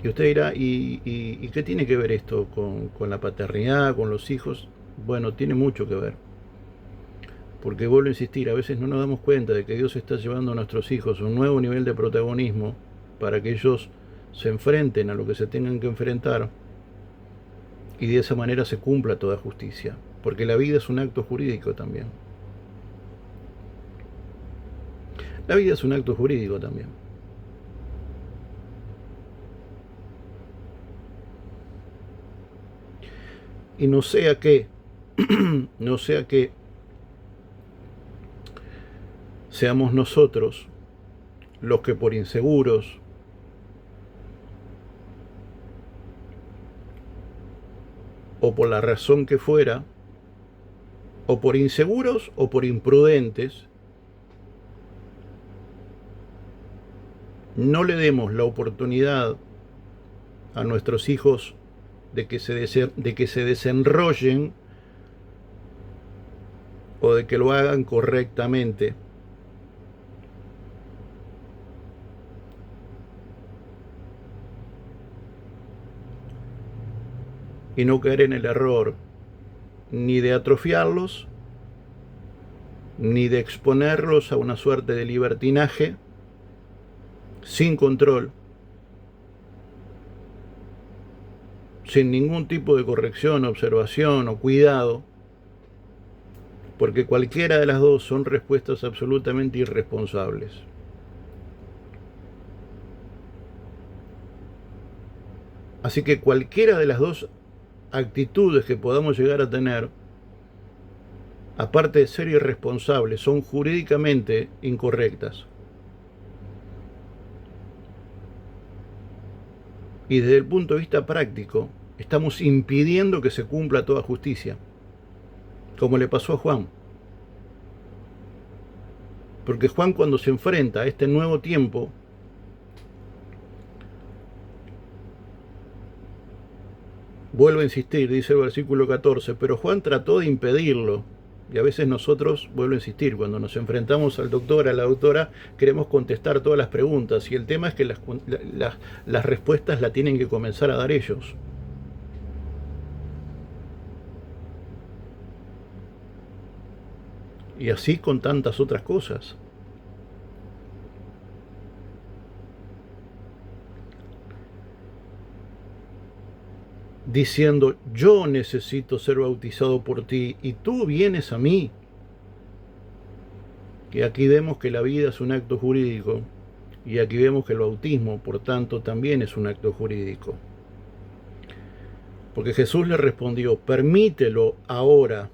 Y usted dirá, ¿y qué tiene que ver esto con la paternidad, con los hijos? Bueno, tiene mucho que ver. Porque vuelvo a insistir, a veces no nos damos cuenta de que Dios está llevando a nuestros hijos a un nuevo nivel de protagonismo para que ellos se enfrenten a lo que se tengan que enfrentar y de esa manera se cumpla toda justicia. Porque la vida es un acto jurídico también. La vida es un acto jurídico también. Y no sea que, no sea que seamos nosotros los que por inseguros o por la razón que fuera, o por inseguros o por imprudentes, no le demos la oportunidad a nuestros hijos de que se desenrollen o de que lo hagan correctamente. Y no caer en el error ni de atrofiarlos, ni de exponerlos a una suerte de libertinaje sin control, sin ningún tipo de corrección, observación o cuidado, porque cualquiera de las dos son respuestas absolutamente irresponsables. Así que cualquiera de las dos actitudes que podamos llegar a tener, aparte de ser irresponsables, son jurídicamente incorrectas. Y desde el punto de vista práctico, estamos impidiendo que se cumpla toda justicia, como le pasó a Juan. Porque Juan, cuando se enfrenta a este nuevo tiempo, vuelvo a insistir, dice el versículo 14, pero Juan trató de impedirlo. Y a veces nosotros, vuelvo a insistir, cuando nos enfrentamos al doctor, a la doctora, queremos contestar todas las preguntas. Y el tema es que las respuestas las tienen que comenzar a dar ellos. Y así con tantas otras cosas. Diciendo, yo necesito ser bautizado por ti y tú vienes a mí. Y aquí vemos que la vida es un acto jurídico y aquí vemos que el bautismo, por tanto, también es un acto jurídico. Porque Jesús le respondió, permítelo ahora,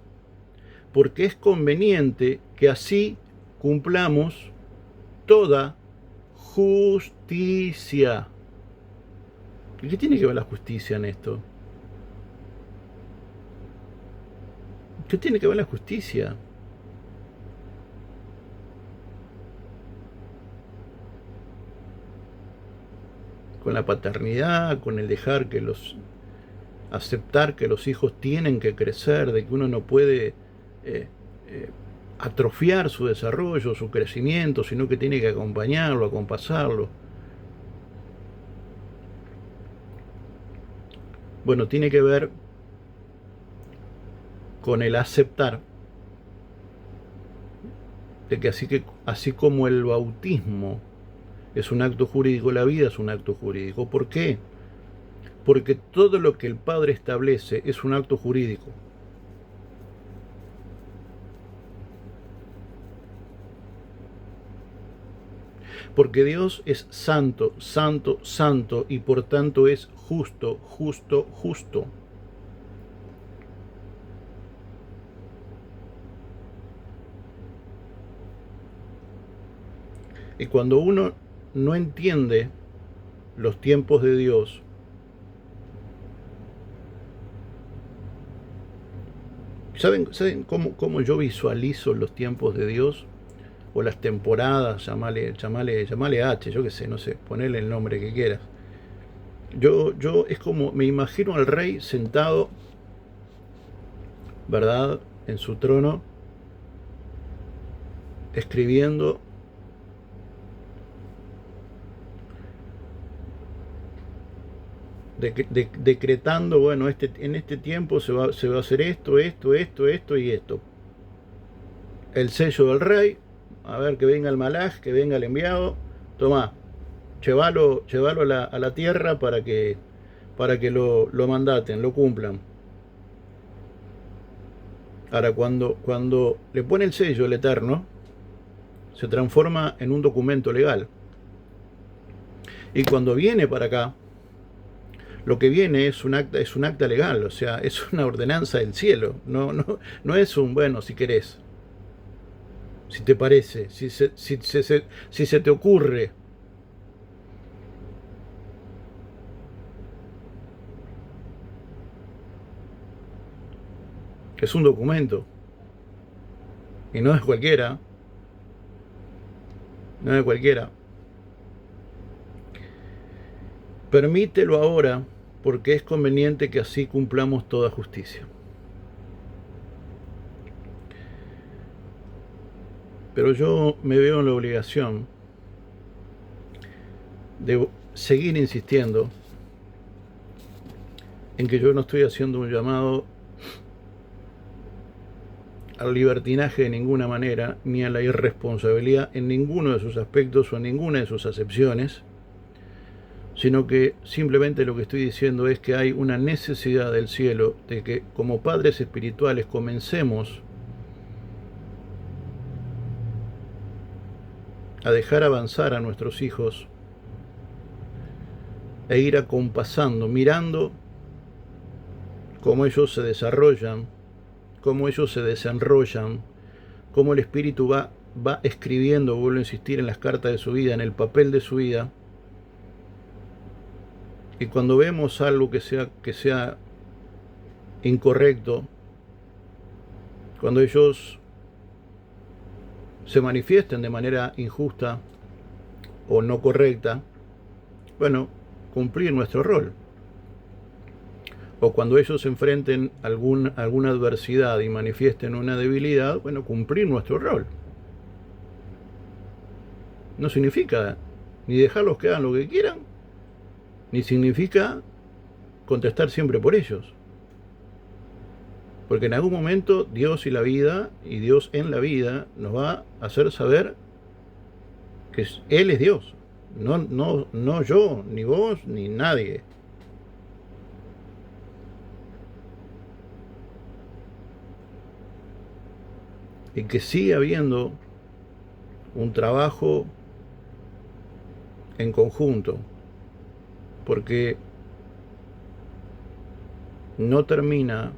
porque es conveniente que así cumplamos toda justicia. ¿Y qué tiene que ver la justicia en esto? ¿Qué tiene que ver la justicia? Con la paternidad, con el dejar que aceptar que los hijos tienen que crecer, de que uno no puede atrofiar su desarrollo, su crecimiento, sino que tiene que acompañarlo, acompasarlo. Bueno, tiene que ver con el aceptar de que así como el bautismo es un acto jurídico, la vida es un acto jurídico. ¿Por qué? Porque todo lo que el Padre establece es un acto jurídico. Porque Dios es santo, santo, santo y por tanto es justo, justo, justo. Y cuando uno no entiende los tiempos de Dios, ¿Saben cómo yo visualizo los tiempos de Dios? O las temporadas, llamale H, yo qué sé, no sé, ponele el nombre que quieras. Yo es como, me imagino al rey sentado, ¿verdad?, en su trono, escribiendo, decretando, bueno, en este tiempo se va a hacer esto y esto. El sello del rey, a ver, que venga el malaj, que venga el enviado, toma, llévalo a la tierra para que lo mandaten, lo cumplan. Ahora, cuando le pone el sello el Eterno, se transforma en un documento legal. Y cuando viene para acá, lo que viene es un acta legal, o sea, es una ordenanza del cielo. No es un, bueno, si querés, si te parece, si se te ocurre. Es un documento. Y no es cualquiera. No es cualquiera. Permítelo ahora, porque es conveniente que así cumplamos toda justicia. Pero yo me veo en la obligación de seguir insistiendo en que yo no estoy haciendo un llamado al libertinaje de ninguna manera, ni a la irresponsabilidad en ninguno de sus aspectos o en ninguna de sus acepciones, sino que simplemente lo que estoy diciendo es que hay una necesidad del cielo de que como padres espirituales comencemos a dejar avanzar a nuestros hijos e ir acompasando, mirando cómo ellos se desarrollan, cómo ellos se desenrollan, cómo el espíritu va escribiendo, vuelvo a insistir, en las cartas de su vida, en el papel de su vida. Y cuando vemos algo que sea incorrecto, cuando ellos se manifiesten de manera injusta o no correcta, bueno, cumplir nuestro rol. O cuando ellos enfrenten alguna adversidad y manifiesten una debilidad, bueno, cumplir nuestro rol. No significa ni dejarlos que hagan lo que quieran, ni significa contestar siempre por ellos. Porque en algún momento Dios y la vida, y Dios en la vida, nos va a hacer saber que Él es Dios. No yo, ni vos, ni nadie. Y que sigue habiendo un trabajo en conjunto, porque no termina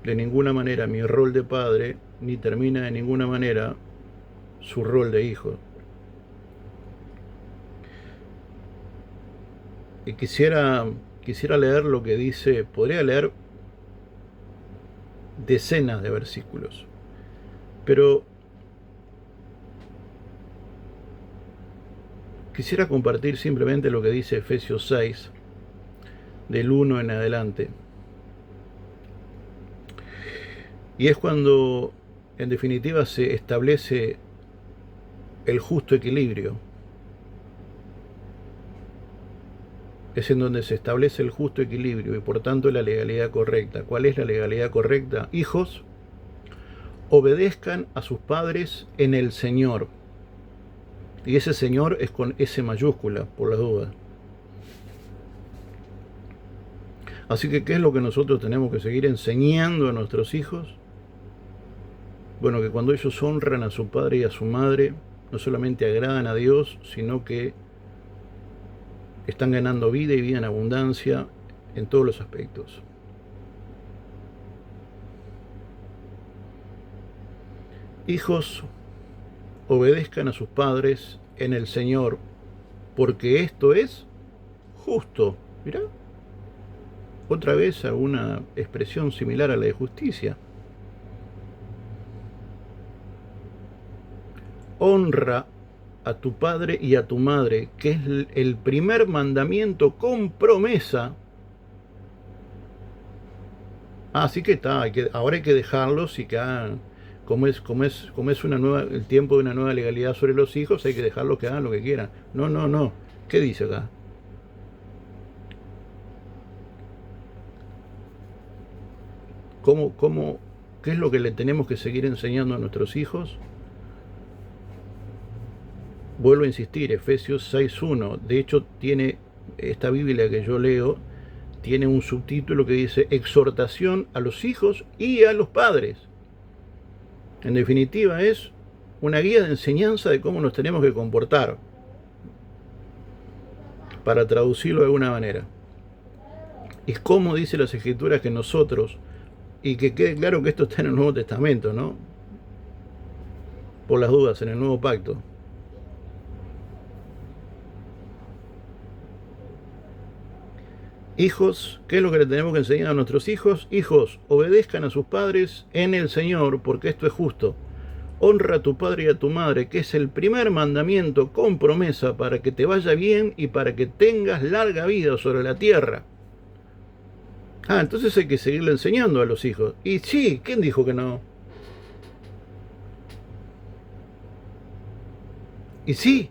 de ninguna manera mi rol de padre, ni termina de ninguna manera su rol de hijo. Y quisiera leer lo que dice, podría leer decenas de versículos, pero quisiera compartir simplemente lo que dice Efesios 6, del 1 en adelante. Y es cuando, en definitiva, se establece el justo equilibrio. Es en donde se establece el justo equilibrio y por tanto la legalidad correcta. ¿Cuál es la legalidad correcta? Hijos, obedezcan a sus padres en el Señor. Y ese Señor es con S mayúscula, por las dudas. Así que, ¿qué es lo que nosotros tenemos que seguir enseñando a nuestros hijos? Bueno, que cuando ellos honran a su padre y a su madre, no solamente agradan a Dios, sino que están ganando vida y vida en abundancia en todos los aspectos. Hijos, obedezcan a sus padres en el Señor, porque esto es justo. Mirá, otra vez a una expresión similar a la de justicia. Honra a tu padre y a tu madre, que es el primer mandamiento con promesa. Así que está, ahora hay que dejarlos y que como es el tiempo de una nueva legalidad sobre los hijos, hay que dejarlos que hagan lo que quieran. No. ¿Qué dice acá? ¿Qué es lo que le tenemos que seguir enseñando a nuestros hijos? Vuelvo a insistir, Efesios 6.1. De hecho, tiene esta Biblia que yo leo, tiene un subtítulo que dice exhortación a los hijos y a los padres. En definitiva, es una guía de enseñanza de cómo nos tenemos que comportar, para traducirlo de alguna manera. Y cómo dice las Escrituras que nosotros, y que quede claro que esto está en el Nuevo Testamento, ¿no? Por las dudas, en el Nuevo Pacto. Hijos, ¿qué es lo que le tenemos que enseñar a nuestros hijos? Hijos, obedezcan a sus padres en el Señor, porque esto es justo. Honra a tu padre y a tu madre, que es el primer mandamiento con promesa para que te vaya bien y para que tengas larga vida sobre la tierra. Entonces hay que seguirle enseñando a los hijos. Y sí, ¿quién dijo que no? Y sí.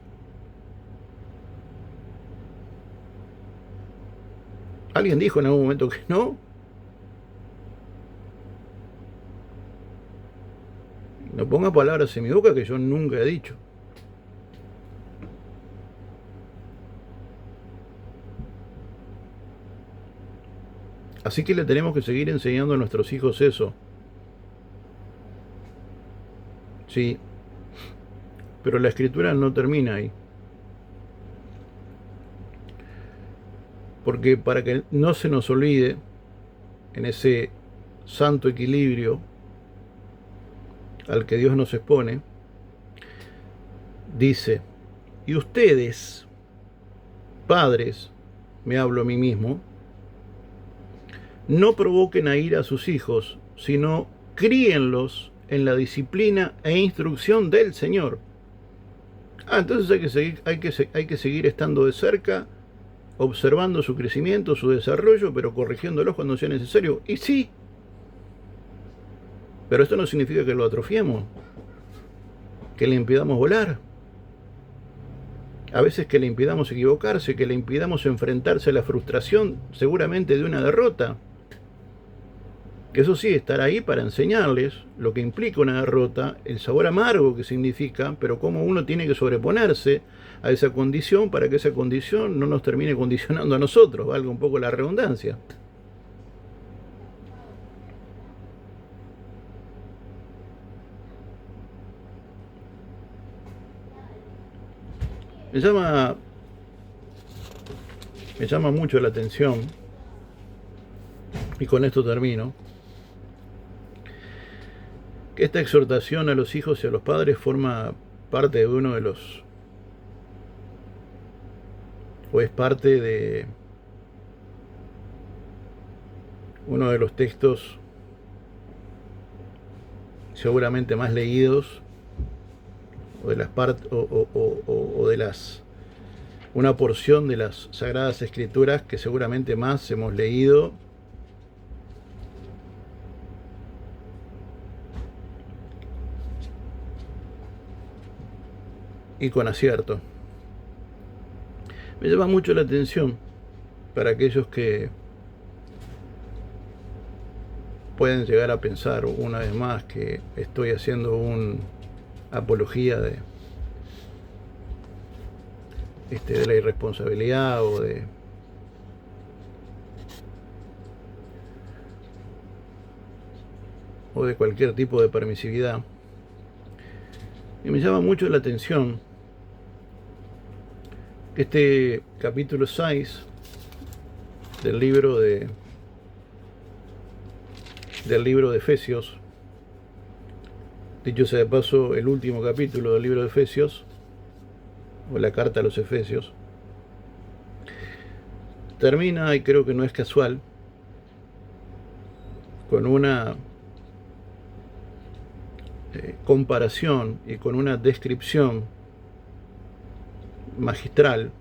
¿Alguien dijo en algún momento que no? No ponga palabras en mi boca que yo nunca he dicho. Así que le tenemos que seguir enseñando a nuestros hijos eso. Sí. Pero la Escritura no termina ahí. Porque para que no se nos olvide, en ese santo equilibrio al que Dios nos expone, dice, y ustedes, padres, me hablo a mí mismo, no provoquen a ira a sus hijos, sino críenlos en la disciplina e instrucción del Señor. Entonces hay que seguir estando de cerca, observando su crecimiento, su desarrollo, pero corrigiéndolos cuando sea necesario. Y sí, pero esto no significa que lo atrofiemos, que le impidamos volar. A veces que le impidamos equivocarse, que le impidamos enfrentarse a la frustración, seguramente de una derrota. Eso sí, estar ahí para enseñarles lo que implica una derrota, el sabor amargo que significa, pero cómo uno tiene que sobreponerse a esa condición para que esa condición no nos termine condicionando a nosotros, valga un poco la redundancia. Me llama mucho la atención, y con esto termino, que esta exhortación a los hijos y a los padres forma parte de es parte de uno de los textos seguramente más leídos, una porción de las Sagradas Escrituras que seguramente más hemos leído y con acierto. Me llama mucho la atención para aquellos que pueden llegar a pensar una vez más que estoy haciendo una apología de la irresponsabilidad o de cualquier tipo de permisividad. Y me llama mucho la atención que este capítulo 6 del libro de Efesios, dicho sea de paso, el último capítulo del libro de Efesios, o la carta a los Efesios, termina, y creo que no es casual, con una comparación y con una descripción magistral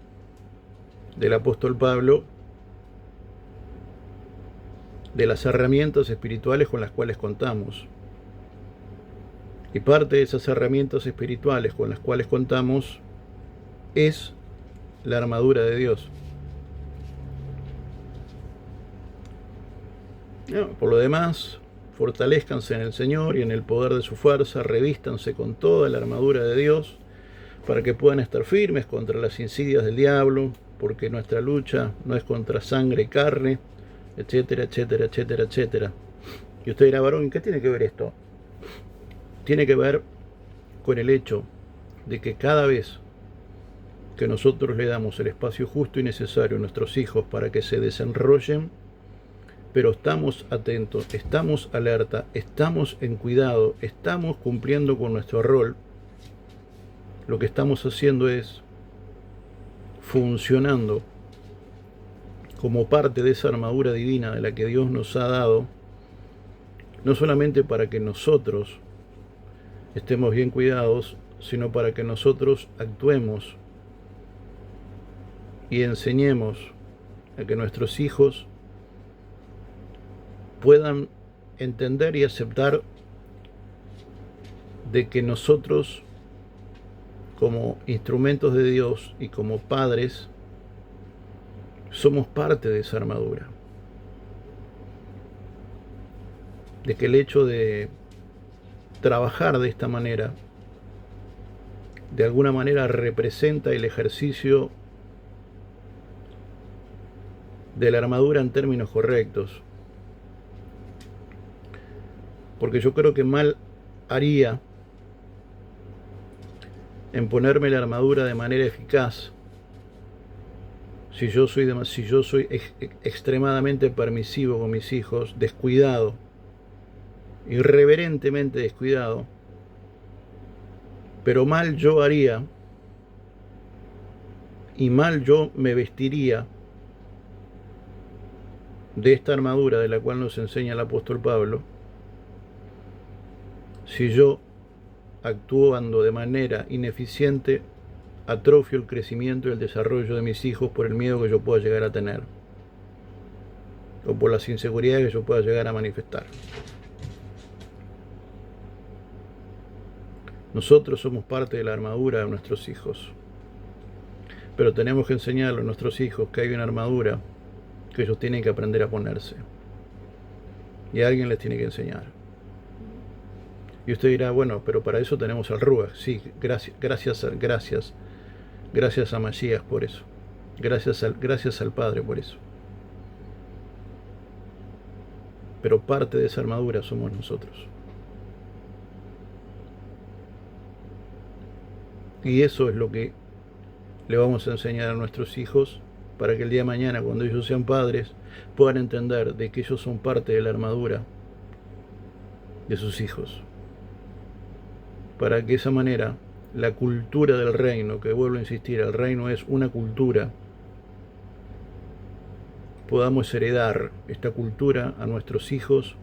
del apóstol Pablo de las herramientas espirituales con las cuales contamos. Y parte de esas herramientas espirituales con las cuales contamos es la armadura de Dios. Por lo demás, fortalezcanse en el Señor y en el poder de su fuerza, revístanse con toda la armadura de Dios, para que puedan estar firmes contra las insidias del diablo, porque nuestra lucha no es contra sangre y carne, etcétera, etcétera, etcétera, etcétera. Y usted dirá, varón, ¿qué tiene que ver esto? Tiene que ver con el hecho de que cada vez que nosotros le damos el espacio justo y necesario a nuestros hijos para que se desenrollen, pero estamos atentos, estamos alerta, estamos en cuidado, estamos cumpliendo con nuestro rol, lo que estamos haciendo es funcionando como parte de esa armadura divina de la que Dios nos ha dado, no solamente para que nosotros estemos bien cuidados, sino para que nosotros actuemos y enseñemos a que nuestros hijos puedan entender y aceptar de que nosotros, como instrumentos de Dios y como padres, somos parte de esa armadura. De que el hecho de trabajar de esta manera, de alguna manera representa el ejercicio de la armadura en términos correctos. Porque yo creo que mal haría en ponerme la armadura de manera eficaz si yo soy extremadamente permisivo con mis hijos, descuidado, irreverentemente descuidado, pero mal yo haría y mal yo me vestiría de esta armadura de la cual nos enseña el apóstol Pablo, si yo, actuando de manera ineficiente, atrofio el crecimiento y el desarrollo de mis hijos por el miedo que yo pueda llegar a tener, o por las inseguridades que yo pueda llegar a manifestar. Nosotros somos parte de la armadura de nuestros hijos, pero tenemos que enseñarle a nuestros hijos que hay una armadura que ellos tienen que aprender a ponerse, y alguien les tiene que enseñar. Y usted dirá, bueno, pero para eso tenemos al Ruach. Sí, gracias a Mashiach por eso. Gracias al Padre por eso. Pero parte de esa armadura somos nosotros. Y eso es lo que le vamos a enseñar a nuestros hijos, para que el día de mañana, cuando ellos sean padres, puedan entender de que ellos son parte de la armadura de sus hijos. Para que de esa manera la cultura del reino, que vuelvo a insistir, el reino es una cultura, podamos heredar esta cultura a nuestros hijos,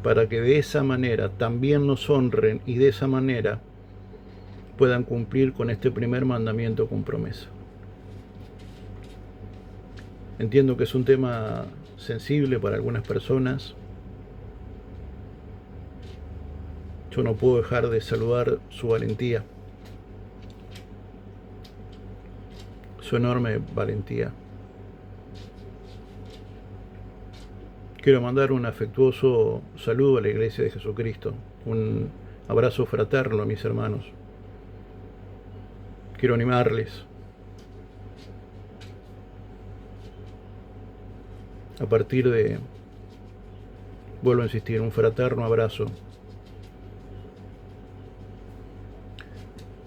para que de esa manera también nos honren y de esa manera puedan cumplir con este primer mandamiento con promesa. Entiendo que es un tema sensible para algunas personas. Yo no puedo dejar de saludar su valentía, su enorme valentía. Quiero mandar un afectuoso saludo a la Iglesia de Jesucristo, un abrazo fraterno a mis hermanos. Quiero animarles a partir de, vuelvo a insistir, un fraterno abrazo,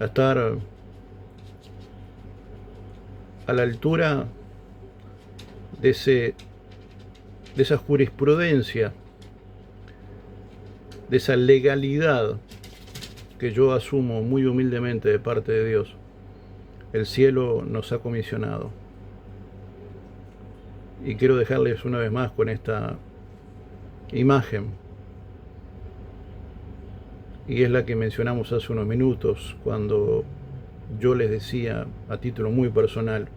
a estar a la altura de esa jurisprudencia, de esa legalidad que yo asumo muy humildemente de parte de Dios. El cielo nos ha comisionado. Y quiero dejarles una vez más con esta imagen, y es la que mencionamos hace unos minutos cuando yo les decía a título muy personal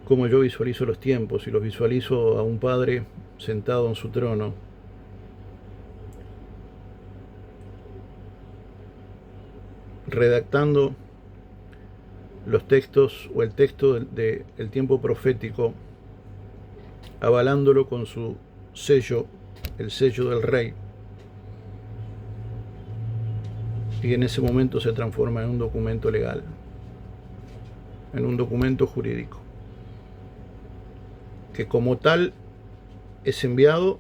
cómo yo visualizo los tiempos, y los visualizo a un padre sentado en su trono, redactando los textos o el texto del tiempo profético, avalándolo con su sello, el sello del rey, y en ese momento se transforma en un documento legal, en un documento jurídico, que como tal es enviado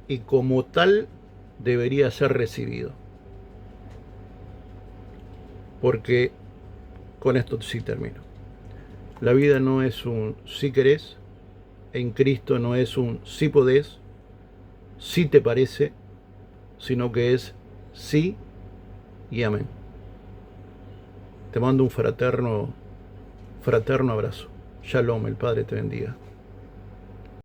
y como tal debería ser recibido. Porque con esto sí termino. La vida no es un si querés, en Cristo no es un si podés, si te parece, sino que es sí y amén. Te mando un fraterno abrazo. Shalom, el Padre te bendiga.